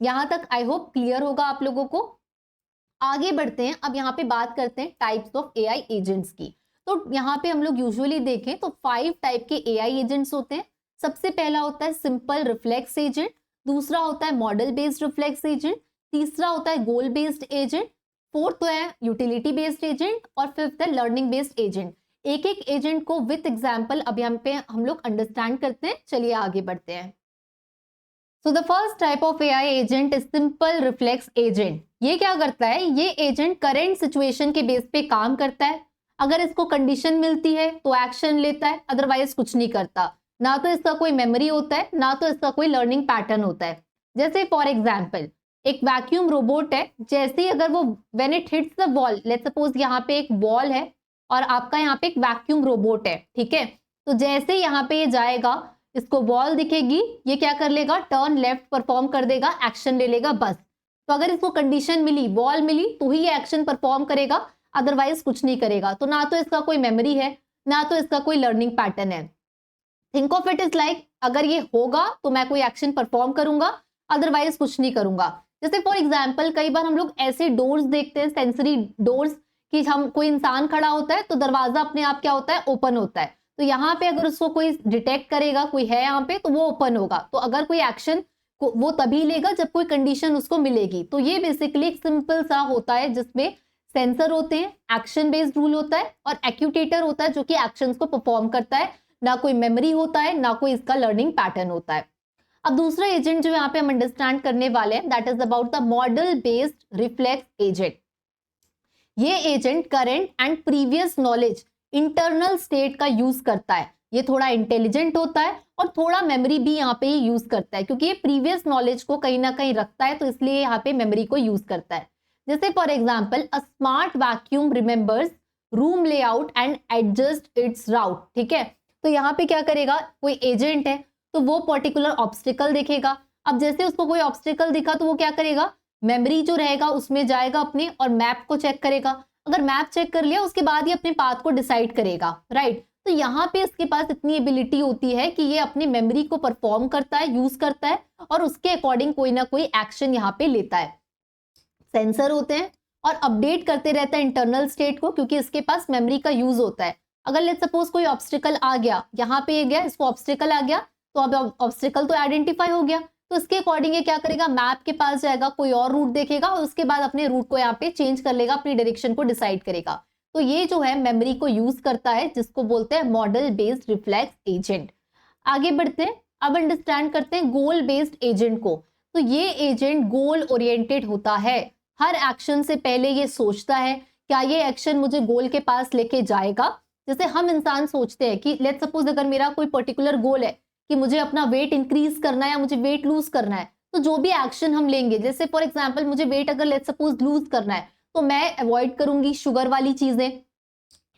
यहां तक आई होप क्लियर होगा आप लोगों को। आगे बढ़ते हैं, अब यहाँ पे बात करते हैं टाइप्स ऑफ एआई एजेंट्स की। तो यहाँ पे हम लोग यूजुअली देखें तो 5 टाइप के एआई एजेंट्स होते हैं। सबसे पहला होता है सिंपल रिफ्लेक्स एजेंट, दूसरा होता है मॉडल बेस्ड रिफ्लेक्स एजेंट, तीसरा होता है गोल बेस्ड एजेंट, फोर्थ है यूटिलिटी बेस्ड एजेंट और फिफ्थ है लर्निंग बेस्ड एजेंट। एक एक एजेंट को विथ एग्जाम्पल अब यहाँ पे हम लोग अंडरस्टैंड करते हैं। चलिए आगे बढ़ते हैं। So the first type of AI agent is simple reflex agent। ये क्या करता है, ये एजेंट करंट सिचुएशन के बेस पे काम करता है। अगर इसको कंडीशन मिलती है तो एक्शन लेता है, अदरवाइज कुछ नहीं करता। ना तो इसका कोई मेमोरी होता है, ना तो इसका कोई लर्निंग पैटर्न होता है। जैसे फॉर एग्जाम्पल एक वैक्यूम रोबोट है, जैसे ही अगर वो when it hits the wall, let's suppose यहाँ पे एक वॉल है और आपका यहाँ पे एक वैक्यूम रोबोट है, ठीक है। तो जैसे यहाँ पे ये जाएगा, इसको वॉल दिखेगी, ये क्या कर लेगा, टर्न लेफ्ट परफॉर्म कर देगा, एक्शन ले लेगा, बस। तो अगर इसको कंडीशन मिली, वॉल मिली, तो ही ये एक्शन परफॉर्म करेगा, अदरवाइज कुछ नहीं करेगा। तो ना तो इसका कोई मेमोरी है, ना तो इसका कोई लर्निंग पैटर्न है। Think of it is like अगर ये होगा तो मैं कोई एक्शन परफॉर्म करूंगा, अदरवाइज कुछ नहीं करूंगा। जैसे फॉर एग्जाम्पल कई बार हम लोग ऐसे डोर्स देखते हैं, सेंसरी डोर्स, कि हम कोई इंसान खड़ा होता है तो दरवाजा अपने आप क्या होता है, ओपन होता है। तो यहाँ पे अगर उसको कोई डिटेक्ट करेगा, कोई है यहाँ पे, तो वो ओपन होगा। तो अगर कोई एक्शन वो तभी लेगा जब कोई कंडीशन उसको मिलेगी। तो ये बेसिकली एक सिंपल सा होता है जिसमें सेंसर होते हैं, एक्शन बेस्ड रूल होता है और एक्यूटेटर होता है जो कि एक्शंस को परफॉर्म करता है। ना कोई मेमोरी होता है, ना कोई इसका लर्निंग पैटर्न होता है। अब दूसरा एजेंट जो यहाँ पे हम अंडरस्टैंड करने वाले हैं, that is about the model based reflex agent. ये agent current and previous knowledge internal state का यूज करता है। ये थोड़ा इंटेलिजेंट होता है और थोड़ा मेमोरी भी यहाँ पे यूज करता है, क्योंकि ये प्रीवियस नॉलेज को कहीं ना कहीं रखता है, तो इसलिए यहाँ पे मेमोरी को यूज करता है। जैसे for example, a smart vacuum remembers room layout and adjust its route. ठीक है, तो यहाँ पे क्या करेगा, कोई एजेंट है तो वो पर्टिकुलर ऑब्स्टिकल देखेगा। अब जैसे उसको कोई ऑब्स्टिकल दिखा तो वो क्या करेगा, मेमोरी जो रहेगा उसमें जाएगा अपने और मैप को चेक करेगा। अगर मैप चेक कर लिया उसके बाद ही अपने पाथ को डिसाइड करेगा, राइट। तो यहाँ पे इसके पास इतनी एबिलिटी होती है कि ये अपनी मेमोरी को परफॉर्म करता है, यूज करता है और उसके अकॉर्डिंग कोई ना कोई एक्शन यहाँ पे लेता है। सेंसर होते हैं और अपडेट करते रहता है इंटरनल स्टेट को, क्योंकि इसके पास मेमोरी का यूज होता है। अगर लेट्स सपोज कोई ऑब्स्टिकल आ गया, यहाँ पे गया, इसको ऑब्स्टिकल आ गया, तो अब ऑब्स्टिकल तो आइडेंटिफाई हो गया, तो इसके अकॉर्डिंग ये क्या करेगा, मैप के पास जाएगा, कोई और रूट देखेगा और उसके बाद अपने रूट को यहाँ पे चेंज कर लेगा, अपनी डायरेक्शन को डिसाइड करेगा। तो ये जो है मेमोरी को यूज करता है, जिसको बोलते हैं मॉडल बेस्ड रिफ्लेक्स एजेंट। आगे बढ़ते हैं, अब अंडरस्टैंड करते हैं गोल बेस्ड एजेंट को। तो ये एजेंट गोल ओरिएंटेड होता है, हर एक्शन से पहले ये सोचता है क्या ये एक्शन मुझे गोल के पास लेके जाएगा। जैसे हम इंसान सोचते हैं कि लेट्स सपोज अगर मेरा कोई पर्टिकुलर गोल है कि मुझे अपना वेट इंक्रीज करना है या मुझे वेट लूज करना है, तो जो भी एक्शन हम लेंगे, जैसे फॉर एग्जांपल मुझे वेट अगर लेट्स सपोज लूज करना है तो मैं अवॉइड करूंगी शुगर वाली चीजें,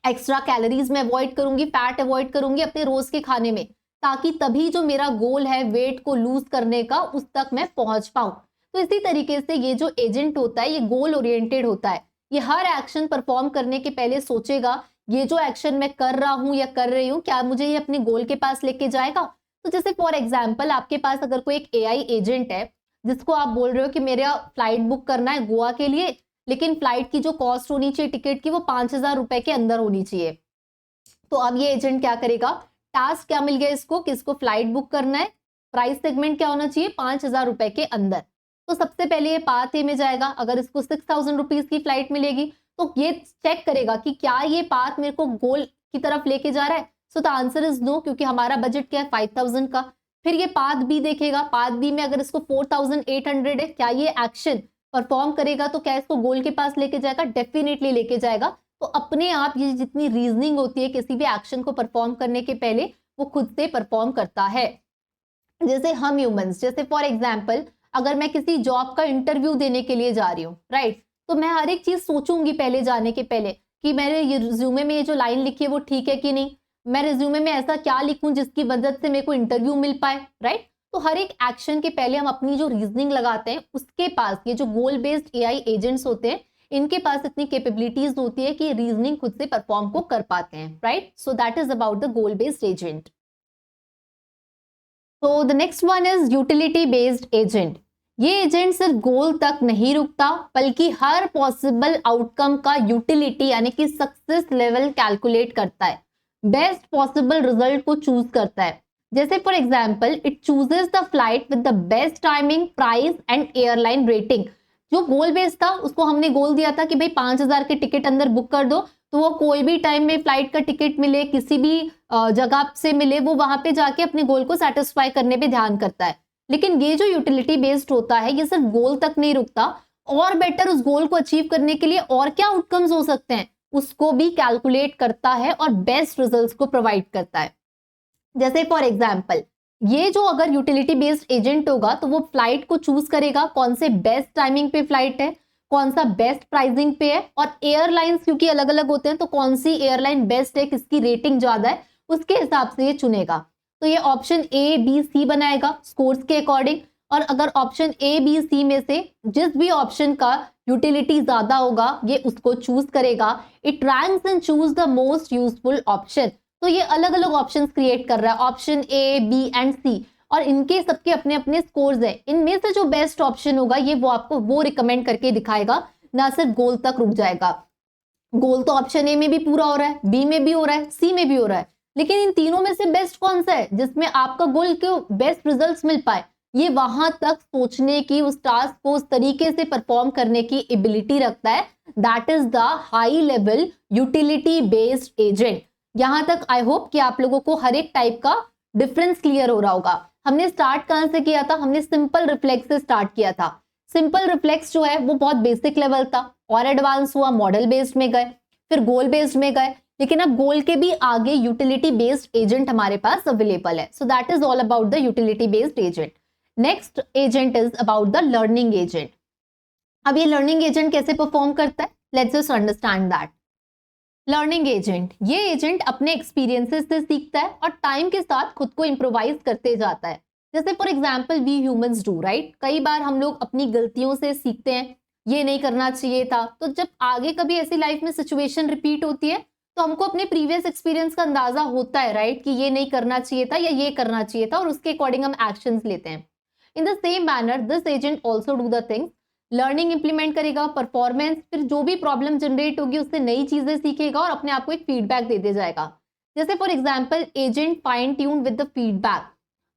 एक्स्ट्रा कैलोरीज में अवॉइड करूंगी, फैट अवॉइड करूंगी अपने रोज के खाने में, ताकि तभी जो मेरा गोल है वेट को लूज करने का उस तक मैं पहुंच पाऊं। तो इसी तरीके से ये जो एजेंट होता है ये गोल ओरिएंटेड होता है। ये हर एक्शन परफॉर्म करने के पहले सोचेगा ये जो एक्शन मैं कर रहा हूं या कर रही हूं क्या मुझे ये अपने गोल के पास लेके जाएगा। तो जैसे फॉर एग्जाम्पल आपके पास अगर कोई एक एआई एजेंट है जिसको आप बोल रहे हो कि मेरा फ्लाइट बुक करना है गोवा के लिए, लेकिन फ्लाइट की जो कॉस्ट होनी चाहिए टिकट की वो 5,000 रुपए के अंदर होनी चाहिए। तो अब ये एजेंट क्या करेगा, टास्क क्या मिल गया इसको कि इसको फ्लाइट बुक करना है, प्राइस सेगमेंट क्या होना चाहिए 5,000 रुपए के अंदर। तो सबसे पहले ये पाथ ए में जाएगा, अगर इसको 6,000 रुपीज की फ्लाइट मिलेगी तो ये चेक करेगा कि क्या ये पाथ मेरे को गोल की तरफ लेके जा रहा है। So the answer is no, क्योंकि हमारा बजट क्या है 5,000 का। फिर ये पाथ बी देखेगा, पाथ बी में अगर इसको 4,800 है, क्या ये एक्शन परफॉर्म करेगा तो क्या इसको गोल के पास लेके जाएगा, डेफिनेटली लेके जाएगा। तो अपने आप ये जितनी रीजनिंग होती है किसी भी एक्शन को परफॉर्म करने के पहले वो खुद से परफॉर्म करता है। जैसे हम ह्यूमंस, जैसे फॉर एग्जाम्पल अगर मैं किसी जॉब का इंटरव्यू देने के लिए जा रही हूँ, राइट, तो मैं हर एक चीज सोचूंगी पहले जाने के पहले कि मेरे रिज्यूमे में ये जो लाइन लिखी है वो ठीक है कि नहीं, मैं रिज्यूमे में ऐसा क्या लिखूं जिसकी वजह से मेरे को इंटरव्यू मिल पाए, राइट। तो हर एक एक्शन के पहले हम अपनी जो रीजनिंग लगाते हैं उसके पास ये जो गोल बेस्ड एआई एजेंट्स होते हैं इनके पास इतनी कैपेबिलिटीज होती है कि रीजनिंग खुद से परफॉर्म को कर पाते हैं, right. So that is about the goal based agent. तो the next one is utility based agent. ये एजेंट सिर्फ गोल तक नहीं रुकता बल्कि हर पॉसिबल आउटकम का यूटिलिटी यानी कि सक्सेस लेवल कैलकुलेट करता है, बेस्ट पॉसिबल रिजल्ट को चूज करता है। जैसे for example it chooses the flight with the best timing, price and airline rating. जो गोल बेस्ड था उसको हमने गोल दिया था कि भाई 5,000 के टिकट अंदर बुक कर दो, तो वो कोई भी टाइम में फ्लाइट का टिकट मिले, किसी भी जगह से मिले, वो वहां पे जाके अपने गोल को सेटिस्फाई करने पे ध्यान करता है। लेकिन ये जो यूटिलिटी बेस्ड होता है ये सिर्फ गोल तक नहीं रुकता, और बेटर उस गोल को अचीव करने के लिए और क्या आउटकम्स हो सकते हैं उसको भी कैलकुलेट करता है और बेस्ट रिजल्ट्स को प्रोवाइड करता है। जैसे फॉर एग्जाम्पल ये जो अगर यूटिलिटी बेस्ड एजेंट होगा तो वो फ्लाइट को चूज करेगा कौन से बेस्ट टाइमिंग पे फ्लाइट है, कौन सा बेस्ट प्राइसिंग पे है, और एयरलाइंस क्योंकि अलग अलग होते हैं तो कौन सी एयरलाइन बेस्ट है, किसकी रेटिंग ज्यादा है, उसके हिसाब से ये चुनेगा। तो ये ऑप्शन ए बी सी बनाएगा स्कोर्स के अकॉर्डिंग, और अगर ऑप्शन ए बी सी में से जिस भी ऑप्शन का यूटिलिटी ज्यादा होगा ये उसको चूज करेगा। It ranks and choose the most useful option. तो ये अलग अलग ऑप्शन क्रिएट कर रहा है, ऑप्शन ए बी एंड सी, और इनके सबके अपने अपने स्कोर्स है। इनमें से जो बेस्ट ऑप्शन होगा ये वो आपको वो रिकमेंड करके दिखाएगा, ना सिर्फ गोल तक रुक जाएगा। गोल तो ऑप्शन ए में भी पूरा हो रहा है, बी में भी हो रहा है, सी में भी हो रहा है, लेकिन इन तीनों में से बेस्ट कौन सा है जिसमें आपका गोल को बेस्ट रिजल्ट्स मिल पाए, ये वहां तक सोचने की, उस टास्क को उस तरीके से परफॉर्म करने की एबिलिटी रखता है। That is the high level utility based agent. यहां तक आई होप कि आप लोगों को हर एक टाइप का डिफरेंस क्लियर हो रहा होगा। हमने स्टार्ट कहां से किया था, हमने सिंपल रिफ्लेक्स से स्टार्ट किया था। सिंपल रिफ्लेक्स जो है वो बहुत बेसिक लेवल था, और एडवांस हुआ, मॉडल बेस्ड में गए, फिर गोल बेस्ड में गए, लेकिन अब गोल के भी आगे यूटिलिटी बेस्ड एजेंट हमारे पास अवेलेबल है. सो that is all about the utility based agent. Next agent is about the learning agent. अब ये लर्निंग एजेंट कैसे परफॉर्म करता है, let's just understand that. Learning agent, ये एजेंट अपने एक्सपीरियंसेस से सीखता है और टाइम के साथ खुद को इम्प्रोवाइज करते जाता है. जैसे for example we humans do, right. कई बार हम लोग अपनी गलतियों से सीखते हैं, ये नहीं करना चाहिए था. तो जब आगे कभी ऐसी लाइफ में सिचुएशन रिपीट होती है तो हमको अपने प्रीवियस एक्सपीरियंस का अंदाजा होता है, राइट, कि ये नहीं करना चाहिए था या ये करना चाहिए था, और उसके अकॉर्डिंग हम एक्शंस लेते हैं. In the same manner this agent also do the things. Learning implement करेगा, परफॉर्मेंस, फिर जो भी प्रॉब्लम जनरेट होगी उससे नई चीजें सीखेगा और अपने आप को एक फीडबैक देते जाएगा. जैसे for example agent fine tune with the feedback,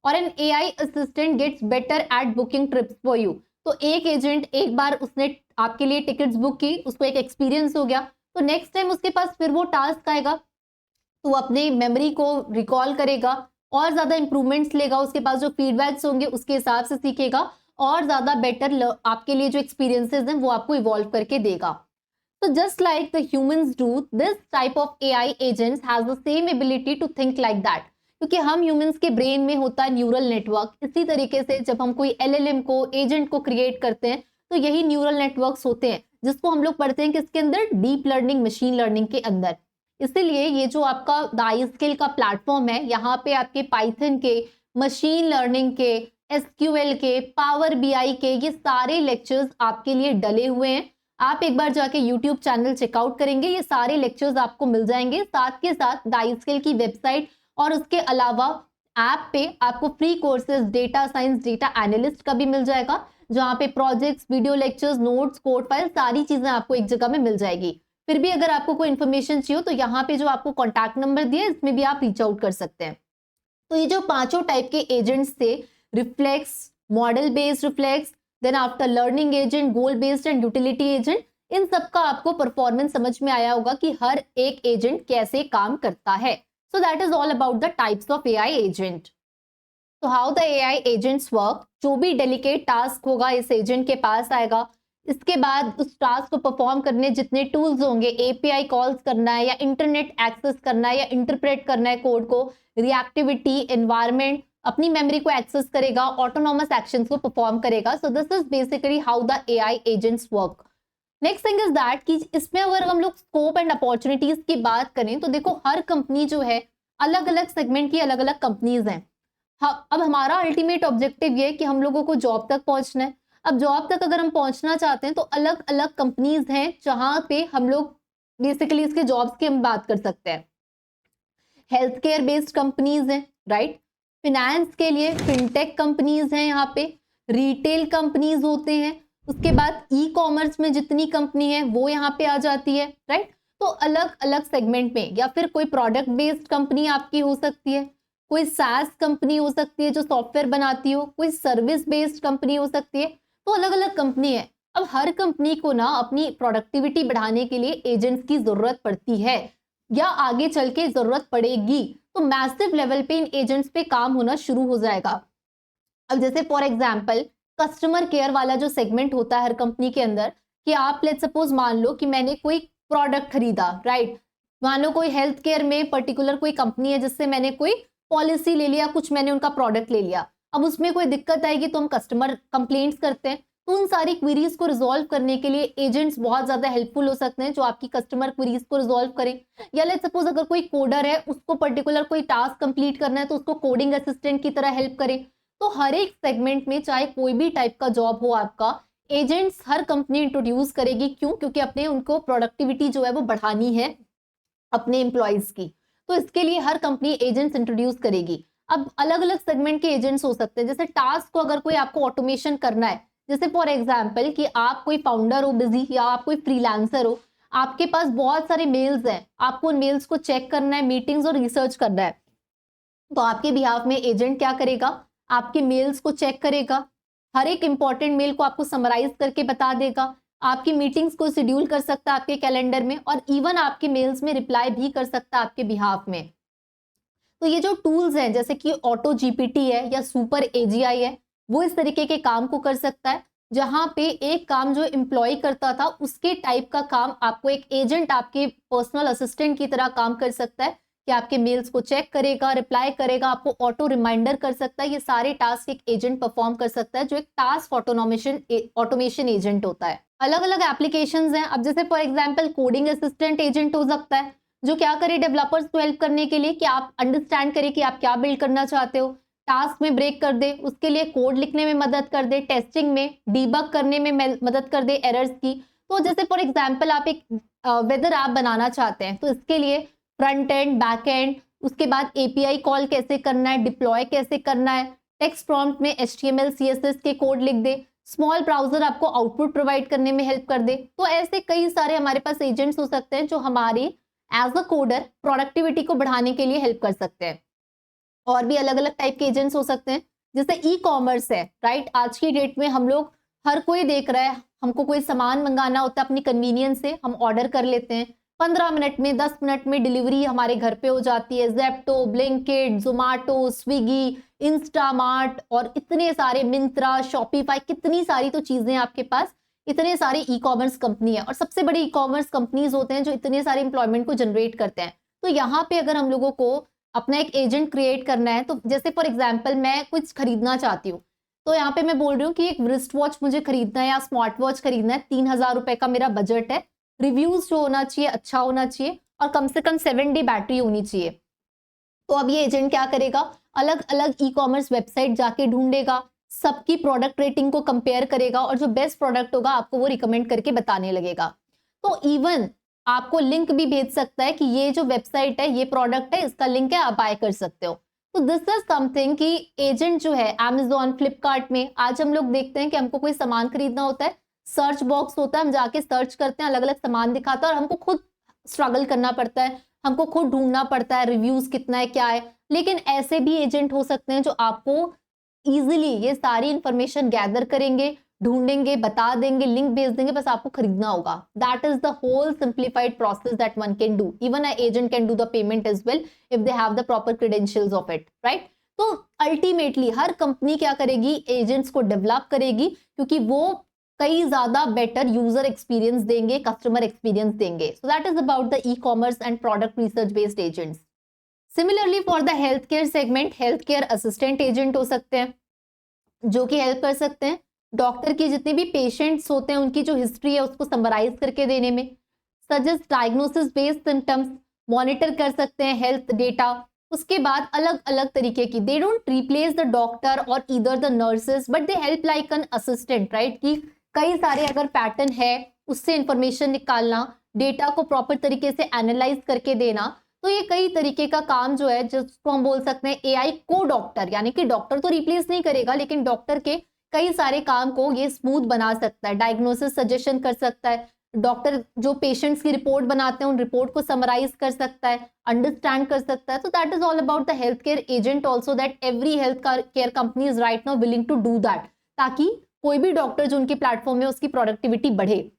और an AI assistant gets better at booking trips for you. तो एक एजेंट, एक बार उसने आपके लिए टिकट्स बुक की, उसको एक एक्सपीरियंस हो गया, तो नेक्स्ट टाइम उसके पास फिर वो टास्क आएगा तो वो अपने मेमोरी को रिकॉल करेगा और ज्यादा इंप्रूवमेंट्स लेगा, उसके पास जो फीडबैक्स होंगे उसके हिसाब से सीखेगा और ज्यादा बेटर आपके लिए जो एक्सपीरियंसेस हैं वो आपको इवॉल्व करके देगा. तो just like the humans do, this type of AI agents has the same ability to think like that. क्योंकि हम ह्यूमंस के ब्रेन में होता है न्यूरल नेटवर्क. इसी तरीके से जब हम कोई एलएलएम को, एजेंट को क्रिएट करते हैं तो यही न्यूरल नेटवर्क्स होते हैं जिसको हम लोग पढ़ते हैं किसके अंदर, डीप लर्निंग, मशीन लर्निंग के अंदर. इसीलिए ये जो आपका द स्किल का प्लेटफॉर्म है, यहाँ पे आपके पाइथन के, मशीन लर्निंग के, एसक्यूएल के, पावर बीआई के, ये सारे लेक्चर्स आपके लिए डले हुए हैं. आप एक बार जाके यूट्यूब चैनल चेकआउट करेंगे, ये सारे लेक्चर्स आपको मिल जाएंगे. साथ के साथ द स्किल की वेबसाइट और उसके अलावा ऐप पे आपको free courses data science, data analyst का भी मिल जाएगा, जहाँ पे projects, video lectures, notes, code file, सारी चीजें आपको एक जगह में मिल जाएगी. फिर भी अगर आपको कोई इन्फॉर्मेशन चाहिए हो तो यहाँ पे जो आपको कॉन्टैक्ट नंबर दिया है इसमें भी आप रीच आउट कर सकते हैं. तो ये जो पांचों टाइप के एजेंट्स थे, reflex, model based reflex, then after learning agent, goal based and utility agent, इन सबका आपको परफॉर्मेंस समझ में आया होगा कि हर एक एजेंट कैसे काम करता है. So that is all about the types of AI agent. So how the AI agents work? जो भी डेलिकेट टास्क होगा इस एजेंट के पास आएगा. इसके बाद उस टास्क को परफॉर्म करने जितने टूल्स होंगे, एपीआई कॉल्स करना है या इंटरनेट एक्सेस करना है या इंटरप्रेट करना है कोड को, रिएक्टिविटी, एनवायरनमेंट, अपनी मेमोरी को एक्सेस करेगा, ऑटोनॉमस एक्शंस को परफॉर्म करेगा. So this is basically how the AI agents work. Next thing is that कि इसमें अगर हम लोग स्कोप एंड अपॉर्चुनिटीज की बात करें तो देखो हर कंपनी जो है, अलग अलग सेगमेंट की अलग अलग कंपनीज हैं. अब हमारा अल्टीमेट ऑब्जेक्टिव ये है कि हम लोगों को जॉब तक पहुंचना है. अब जॉब तक अगर हम पहुंचना चाहते हैं तो अलग अलग कंपनीज हैं जहां पे हम लोग बेसिकली इसके जॉब्स की हम बात कर सकते हैं. हेल्थ केयर बेस्ड कंपनीज हैं, राइट. फिनेंस के लिए फिनटेक कंपनीज हैं, यहाँ पे रिटेल कंपनीज होते हैं. उसके बाद ई कॉमर्स में जितनी कंपनी है वो यहाँ पे आ जाती है, राइट. तो अलग अलग सेगमेंट में, या फिर कोई प्रोडक्ट बेस्ड कंपनी आपकी हो सकती है, कोई सास कंपनी हो सकती है जो सॉफ्टवेयर बनाती हो, कोई सर्विस बेस्ड कंपनी हो सकती है. तो अलग अलग कंपनी है. अब हर कंपनी को ना अपनी प्रोडक्टिविटी बढ़ाने के लिए एजेंट्स की जरूरत पड़ती है या आगे चल के जरूरत पड़ेगी. तो मैसिव लेवल पे इन एजेंट्स पे काम होना शुरू हो जाएगा. अब जैसे फॉर एग्जाम्पल कस्टमर केयर वाला जो सेगमेंट होता है हर कंपनी के अंदर, कि आप लेट्स सपोज मान लो कि मैंने कोई प्रोडक्ट खरीदा, राइट. मान लो कोई हेल्थ केयर में पर्टिकुलर कोई कंपनी है जिससे मैंने कोई पॉलिसी ले लिया, कुछ मैंने उनका प्रोडक्ट ले लिया. अब उसमें कोई दिक्कत आएगी तो हम कस्टमर कंप्लेंट्स करते हैं. तो उन सारी क्वेरीज को रिजॉल्व करने के लिए एजेंट्स बहुत ज्यादा हेल्पफुल हो सकते हैं जो आपकी कस्टमर क्वेरीज को रिजॉल्व करें. या लेट्स सपोज अगर कोई कोडर है, उसको पर्टिकुलर कोई टास्क कंप्लीट करना है तो उसको कोडिंग असिस्टेंट की तरह हेल्प करें. तो हर एक सेगमेंट में चाहे कोई भी टाइप का जॉब हो आपका, एजेंट्स हर कंपनी इंट्रोड्यूस करेगी. क्यों? क्योंकि अपने उनको प्रोडक्टिविटी जो है वो बढ़ानी है अपने एम्प्लॉयज की. तो इसके लिए हर कंपनी एजेंट्स इंट्रोड्यूस करेगी. अब अलग अलग सेगमेंट के एजेंट्स हो सकते हैं. जैसे टास्क को अगर कोई आपको ऑटोमेशन करना है, जैसे फॉर एग्जाम्पल कि आप कोई फाउंडर हो बिजी, या आप कोई फ्रीलांसर हो, आपके पास बहुत सारे मेल्स हैं, आपको उन मेल्स को चेक करना है, मीटिंग्स और रिसर्च करना है. तो आपके बिहाफ में एजेंट क्या करेगा, आपके मेल्स को चेक करेगा, हर एक इंपॉर्टेंट मेल को आपको समराइज करके बता देगा, आपकी मीटिंग्स को शेड्यूल कर सकता है आपके कैलेंडर में, और इवन आपके मेल्स में रिप्लाई भी कर सकता है आपके बिहाफ में. तो ये जो टूल्स हैं जैसे कि ऑटो जीपीटी है या सुपर एजीआई है, वो इस तरीके के काम को कर सकता है. जहां पे एक काम जो एम्प्लॉय करता था उसके टाइप का काम आपको एक एजेंट आपके पर्सनल असिस्टेंट की तरह काम कर सकता है कि आपके मेल्स को चेक करेगा, रिप्लाई करेगा, आपको ऑटो रिमाइंडर कर सकता है। ये सारे टास्क एक एजेंट परफॉर्म कर सकता है जो एक टास्क ऑटोमेशन एजेंट होता है। अलग अलग एप्लीकेशंस हैं। अब जैसे for example coding assistant agent हो सकता है जो क्या करे डेवलपर्स को हेल्प करने के लिए कि आप अंडरस्टैंड करें कि आप क्या बिल्ड करना चाहते हो, टास्क में ब्रेक कर दे, उसके लिए कोड लिखने में मदद कर दे, टेस्टिंग में, डीबग करने में मदद कर दे एरर्स की। तो जैसे फॉर एग्जांपल आप एक वेदर ऐप बनाना चाहते हैं तो इसके लिए फ्रंट एंड, बैक एंड, उसके बाद एपीआई कॉल कैसे करना है, डिप्लॉय कैसे करना है, टेक्स्ट प्रॉम्प्ट में एचटीएमएल सीएसएस के कोड लिख दे, स्मॉल ब्राउजर आपको आउटपुट प्रोवाइड करने में हेल्प कर दे। तो ऐसे कई सारे हमारे पास एजेंट्स हो सकते हैं जो हमारी एज अ कोडर प्रोडक्टिविटी को बढ़ाने के लिए हेल्प कर सकते हैं। और भी अलग अलग टाइप के एजेंट्स हो सकते हैं। जैसे ई कॉमर्स है, राइट? आज की डेट में हम लोग, हर कोई देख रहा है, हमको कोई सामान मंगाना होता है अपनी कन्वीनियंस से, हम ऑर्डर कर लेते हैं, 15 मिनट में, 10 मिनट में डिलीवरी हमारे घर पे हो जाती है। Zepto, Blinkit, Zomato, Swiggy, Instamart और इतने सारे, मिंत्रा, शॉपिफाई, कितनी सारी तो चीजें आपके पास, इतने सारे ई कॉमर्स कंपनी है और सबसे बड़ी ई कॉमर्स कंपनीज होते हैं जो इतने सारे एम्प्लॉयमेंट को जनरेट करते हैं। तो यहाँ पे अगर हम लोगों को अपना एक एजेंट क्रिएट करना है तो जैसे फॉर एग्जांपल मैं कुछ खरीदना चाहती हूँ तो यहाँ पे मैं बोल रही हूँ कि एक रिस्ट वॉच मुझे खरीदना है या स्मार्ट वॉच खरीदना है, 3,000 रुपए का मेरा बजट है, रिव्यूज जो होना चाहिए अच्छा होना चाहिए और कम से कम 7 डे बैटरी होनी चाहिए। तो अब ये एजेंट क्या करेगा, अलग अलग ई कॉमर्स वेबसाइट जाके ढूंढेगा, सबकी प्रोडक्ट रेटिंग को कंपेयर करेगा और जो बेस्ट प्रोडक्ट होगा आपको वो रिकमेंड करके बताने लगेगा। तो इवन आपको लिंक भी भेज सकता है कि ये जो वेबसाइट है, ये प्रोडक्ट है, इसका लिंक है, आप बाय कर सकते हो। तो दिस इज समथिंग कि एजेंट जो है Amazon, फ्लिपकार्ट में आज हम लोग देखते हैं कि हमको कोई सामान खरीदना होता है, सर्च बॉक्स होता है, हम जाके सर्च करते हैं, अलग अलग सामान दिखाता है और हमको खुद स्ट्रगल करना पड़ता है, हमको खुद ढूंढना पड़ता है रिव्यूज कितना है, क्या है। लेकिन ऐसे भी एजेंट हो सकते हैं जो आपको इजीली ये सारी इंफॉर्मेशन गैदर करेंगे, ढूंढेंगे, बता देंगे, लिंक भेज देंगे, बस आपको खरीदना होगा। That is the whole simplified process that one can do. Even a agent can do the payment as well if they have the proper credentials of it, right? तो अल्टीमेटली हर कंपनी क्या करेगी, एजेंट्स को develop करेगी क्योंकि वो कई ज्यादा बेटर यूजर एक्सपीरियंस देंगे, कस्टमर एक्सपीरियंस देंगे। सो that is about the e commerce and product research based agents. Similarly for the health care segment, health care assistant agent हो सकते हैं जो कि हेल्प कर सकते हैं डॉक्टर की जितने भी पेशेंट्स होते हैं उनकी जो हिस्ट्री है उसको समराइज करके देने में, suggest diagnosis based symptoms, monitor कर सकते हैं हेल्थ डेटा। उसके बाद अलग अलग तरीके की, they don't replace the doctor और either the nurses but they help like an assistant, right? कि कई सारे अगर पैटर्न है उससे इंफॉर्मेशन निकालना, डेटा को प्रॉपर तरीके से एनालाइज करके देना। तो ये कई तरीके का काम जो है जिसको हम बोल सकते हैं एआई को डॉक्टर, यानी कि डॉक्टर तो रिप्लेस नहीं करेगा लेकिन डॉक्टर के कई सारे काम को ये स्मूथ बना सकता है, डायग्नोसिस सजेशन कर सकता है, डॉक्टर जो पेशेंट्स की रिपोर्ट बनाते हैं उन रिपोर्ट को समराइज कर सकता है, अंडरस्टैंड कर सकता है। तो that is all about the health care agent also, that every health care company is right now willing to do that, ताकि कोई भी डॉक्टर जो उनके प्लेटफॉर्म में उसकी प्रोडक्टिविटी बढ़े।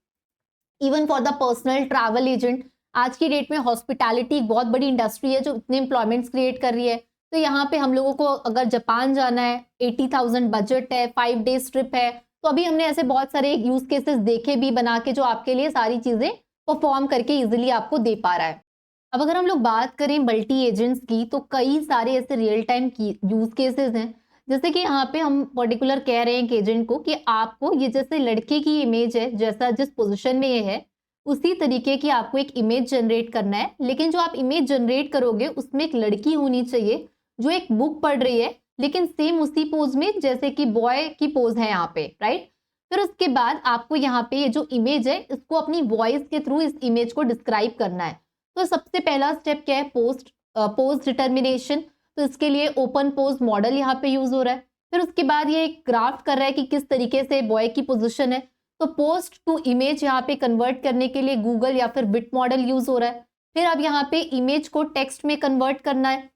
Even for the personal travel agent, आज की डेट में हॉस्पिटैलिटी एक बहुत बड़ी इंडस्ट्री है जो इतने एम्प्लॉयमेंट्स क्रिएट कर रही है। तो यहाँ पे हम लोगों को अगर जापान जाना है, 80,000 बजट है, 5 डेज ट्रिप है, तो अभी हमने ऐसे बहुत सारे यूज केसेस देखे भी बना के जो आपके लिए सारी चीजें परफॉर्म करके इजिली आपको दे पा रहा है। अब अगर हम लोग बात करें मल्टी एजेंट्स की तो कई सारे ऐसे रियल टाइम यूज केसेस हैं। जैसे कि यहाँ पे हम पर्टिकुलर कह रहे हैं एक एजेंट को कि आपको ये जैसे लड़के की इमेज है, जैसा जिस पोजिशन में ये है उसी तरीके की आपको एक इमेज जनरेट करना है, लेकिन जो आप इमेज जनरेट करोगे उसमें एक लड़की होनी चाहिए जो एक बुक पढ़ रही है, लेकिन सेम उसी पोज में जैसे कि बॉय की पोज है यहाँ पे, राइट? फिर उसके बाद आपको यहाँ पे ये जो इमेज है इसको अपनी वॉइस के थ्रू इस इमेज को डिस्क्राइब करना है। तो सबसे पहला स्टेप क्या है, पोज डिटर्मिनेशन। तो इसके लिए ओपन पोज मॉडल यहाँ पे यूज हो रहा है। फिर उसके बाद ये एक ग्राफ्ट कर रहा है कि किस तरीके से बॉय की पोजिशन है। तो पोस्ट टू इमेज यहाँ पे कन्वर्ट करने के लिए गूगल या फिर बिट मॉडल यूज हो रहा है। फिर अब यहाँ पे इमेज को टेक्स्ट में कन्वर्ट करना है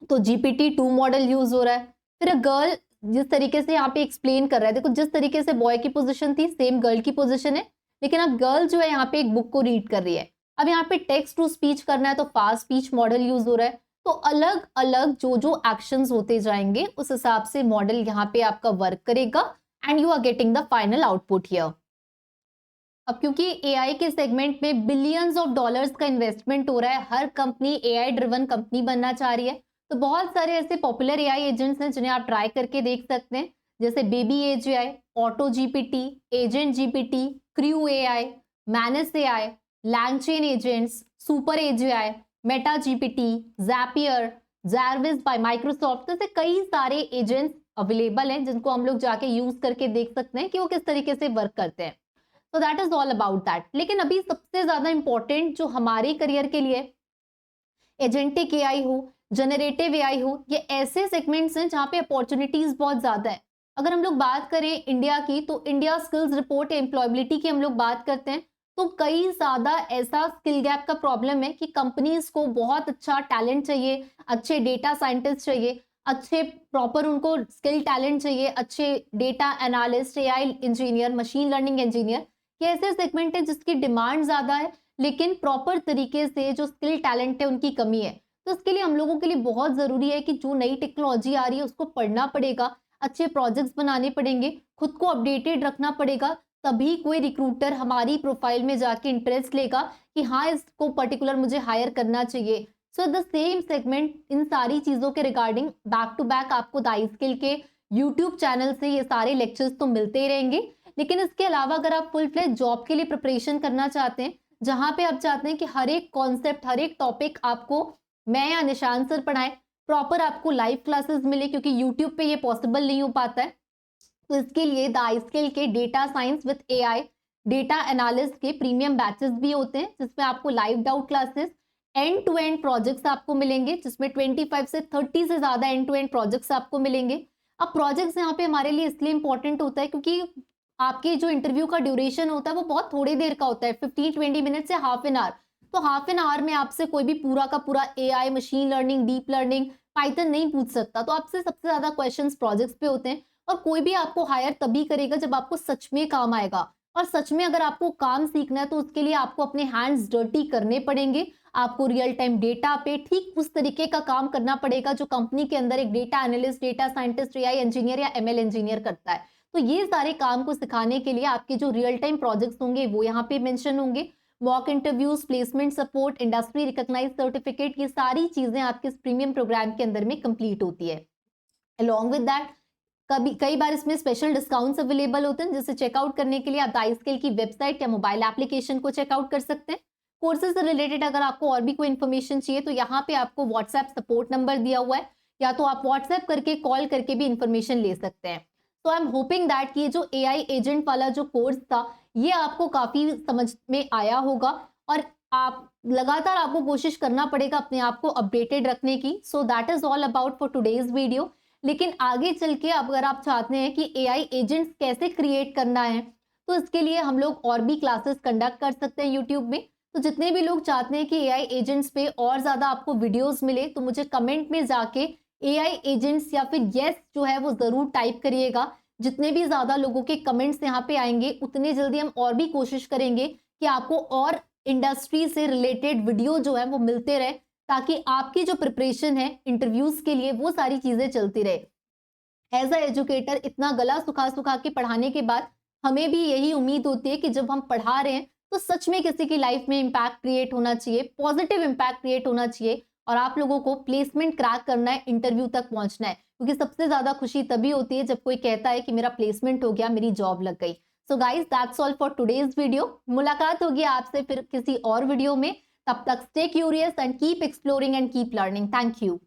तो GPT-2 मॉडल यूज हो रहा है। फिर गर्ल जिस तरीके से यहाँ पे एक्सप्लेन कर रहा है, देखो जिस तरीके से बॉय की पोजीशन थी सेम गर्ल की पोजीशन है, लेकिन अब गर्ल जो है यहाँ पे एक बुक को रीड कर रही है। अब यहाँ पे टेक्स्ट टू स्पीच करना है तो फास्ट स्पीच मॉडल यूज हो रहा है। तो अलग अलग जो जो एक्शंस होते जाएंगे उस हिसाब से मॉडल यहाँ पे आपका वर्क करेगा and you are getting the final output here. अब क्योंकि एआई के सेगमेंट में बिलियंस ऑफ डॉलर्स का इन्वेस्टमेंट हो रहा है, हर कंपनी एआई ड्रिवन कंपनी बनना चाह रही है, तो बहुत सारे ऐसे पॉपुलर एआई एजेंट्स हैं जिन्हें आप ट्राई करके देख सकते हैं, जैसे Baby AI, Auto GPT, Agent GPT, Crew AI, Manus AI, LangChain agents, Super AI, Meta GPT, Zapier, Jarvis by Microsoft, जैसे कई सारे एजेंट्स अवेलेबल हैं जिनको हम लोग जाके यूज करके देख सकते हैं कि वो किस तरीके से वर्क करते हैं। तो that is all about that. लेकिन अभी सबसे ज्यादा इंपॉर्टेंट जो हमारे करियर के लिए एजेंटिक एआई हो, जनरेटिव एआई हो, ये ऐसे सेगमेंट्स हैं जहां पे अपॉर्चुनिटीज बहुत ज्यादा है। अगर हम लोग बात करें इंडिया की, तो इंडिया स्किल्स रिपोर्ट एम्प्लॉयबिलिटी की हम लोग बात करते हैं, तो कई ज्यादा ऐसा स्किल गैप का प्रॉब्लम है कि कंपनीज को बहुत अच्छा टैलेंट चाहिए, अच्छे डेटा साइंटिस्ट चाहिए, अच्छे प्रॉपर उनको स्किल टैलेंट चाहिए, अच्छे data analyst, AI engineer, machine learning engineer, ये ऐसे सेगमेंट है जिसकी डिमांड ज्यादा है, लेकिन प्रॉपर तरीके से जो स्किल टैलेंट है उनकी कमी है। तो इसके लिए हम लोगों के लिए बहुत जरूरी है कि जो नई टेक्नोलॉजी आ रही है उसको पढ़ना पड़ेगा, अच्छे प्रोजेक्ट्स बनाने पड़ेंगे, खुद को अपडेटेड रखना पड़ेगा, तभी कोई रिक्रूटर हमारी प्रोफाइल में जाके इंटरेस्ट लेगा कि हाँ इसको पर्टिकुलर मुझे हायर करना चाहिए। सो द सेम सेगमेंट, इन सारी चीजों के रिगार्डिंग बैक टू बैक आपको द iSkill के यूट्यूब चैनल से ये सारे लेक्चर्स तो मिलते ही रहेंगे। लेकिन इसके अलावा अगर आप फुल फ्लेज जॉब के लिए प्रिपरेशन करना चाहते हैं, जहां पे आप चाहते हैं कि हर एक कॉन्सेप्ट, हर एक टॉपिक आपको मैं या निशान सर पढ़ाएं, प्रॉपर आपको लाइव क्लासेस मिले, क्योंकि यूट्यूब पे ये पॉसिबल नहीं हो पाता है, तो इसके लिए द iSkill के data science with AI, data analyst के प्रीमियम बैचेस भी होते हैं, जिसमें आपको live doubt classes, end to end projects आपको मिलेंगे, जिसमें 25 से 30 से ज्यादा एंड टू एंड प्रोजेक्ट्स आपको मिलेंगे। अब प्रोजेक्ट्स यहाँ पे हमारे लिए इसलिए इंपॉर्टेंट होता है क्योंकि आपके जो इंटरव्यू का ड्यूरेशन होता है वो बहुत थोड़ी देर का होता है, 15-20 मिनट से हाफ एन आवर। तो हाफ एन आवर में आपसे कोई भी पूरा का पूरा AI, machine learning, deep learning, Python नहीं पूछ सकता। तो आपसे सबसे ज्यादा क्वेश्चंस प्रोजेक्ट्स पे होते हैं, और कोई भी आपको हायर तभी करेगा जब आपको सच में काम आएगा। और सच में अगर आपको काम सीखना है तो उसके लिए आपको अपने हैंड्स डर्टी करने पड़ेंगे, आपको रियल टाइम डेटा पे ठीक उस तरीके का काम करना पड़ेगा जो कंपनी के अंदर एक data analyst, data scientist, AI engineer या एमएल इंजीनियर करता है। तो ये सारे काम को सिखाने के लिए आपके जो रियल टाइम प्रोजेक्ट्स होंगे वो यहाँ पे मेंशन होंगे, mock interviews, placement support, industry recognise certificate, ये सारी चीजें आपके इस प्रीमियम प्रोग्राम के अंदर में कंप्लीट होती है। अलॉन्ग विद दैट कई बार इसमें स्पेशल डिस्काउंट्स अवेलेबल होते हैं, जिसे चेकआउट करने के लिए आप iSkill की वेबसाइट या मोबाइल एप्लीकेशन को चेकआउट कर सकते हैं। कोर्सेज से रिलेटेड अगर आपको और भी कोई इन्फॉर्मेशन चाहिए तो यहाँ पे आपको व्हाट्सएप सपोर्ट नंबर दिया हुआ है, या तो आप व्हाट्सएप करके, कॉल करके भी इन्फॉर्मेशन ले सकते हैं। तो आई एम होपिंग दैट कि ये जो एआई एजेंट वाला जो कोर्स था ये आपको काफी समझ में आया होगा, और आप लगातार आपको कोशिश करना पड़ेगा अपने आप को अपडेटेड रखने की। सो that is all about for today's video. लेकिन आगे चल के अगर आप चाहते हैं कि एआई एजेंट्स कैसे क्रिएट करना है, तो इसके लिए हम लोग और भी क्लासेस कंडक्ट कर सकते हैं यूट्यूब में। तो जितने भी लोग चाहते हैं कि एआई एजेंट्स पे और ज्यादा आपको वीडियोस मिले, तो मुझे कमेंट में जाके एआई एजेंट्स या फिर यस जो है वो जरूर टाइप करिएगा। जितने भी ज्यादा लोगों के कमेंट्स यहाँ पे आएंगे, उतने जल्दी हम और भी कोशिश करेंगे कि आपको और इंडस्ट्री से रिलेटेड वीडियो जो है वो मिलते रहे, ताकि आपकी जो प्रिपरेशन है इंटरव्यूज के लिए वो सारी चीजें चलती रहे। एज अ एजुकेटर इतना गला सुखा सुखा के पढ़ाने के बाद हमें भी यही उम्मीद होती है कि जब हम पढ़ा रहे हैं तो सच में किसी की लाइफ में इम्पैक्ट क्रिएट होना चाहिए, पॉजिटिव इम्पैक्ट क्रिएट होना चाहिए, और आप लोगों को प्लेसमेंट क्रैक करना है, इंटरव्यू तक पहुंचना है। क्योंकि सबसे ज्यादा खुशी तभी होती है जब कोई कहता है कि मेरा प्लेसमेंट हो गया, मेरी जॉब लग गई। So guys that's all for today's video. मुलाकात होगी आपसे फिर किसी और वीडियो में। तब तक stay curious and keep exploring and keep learning. Thank you.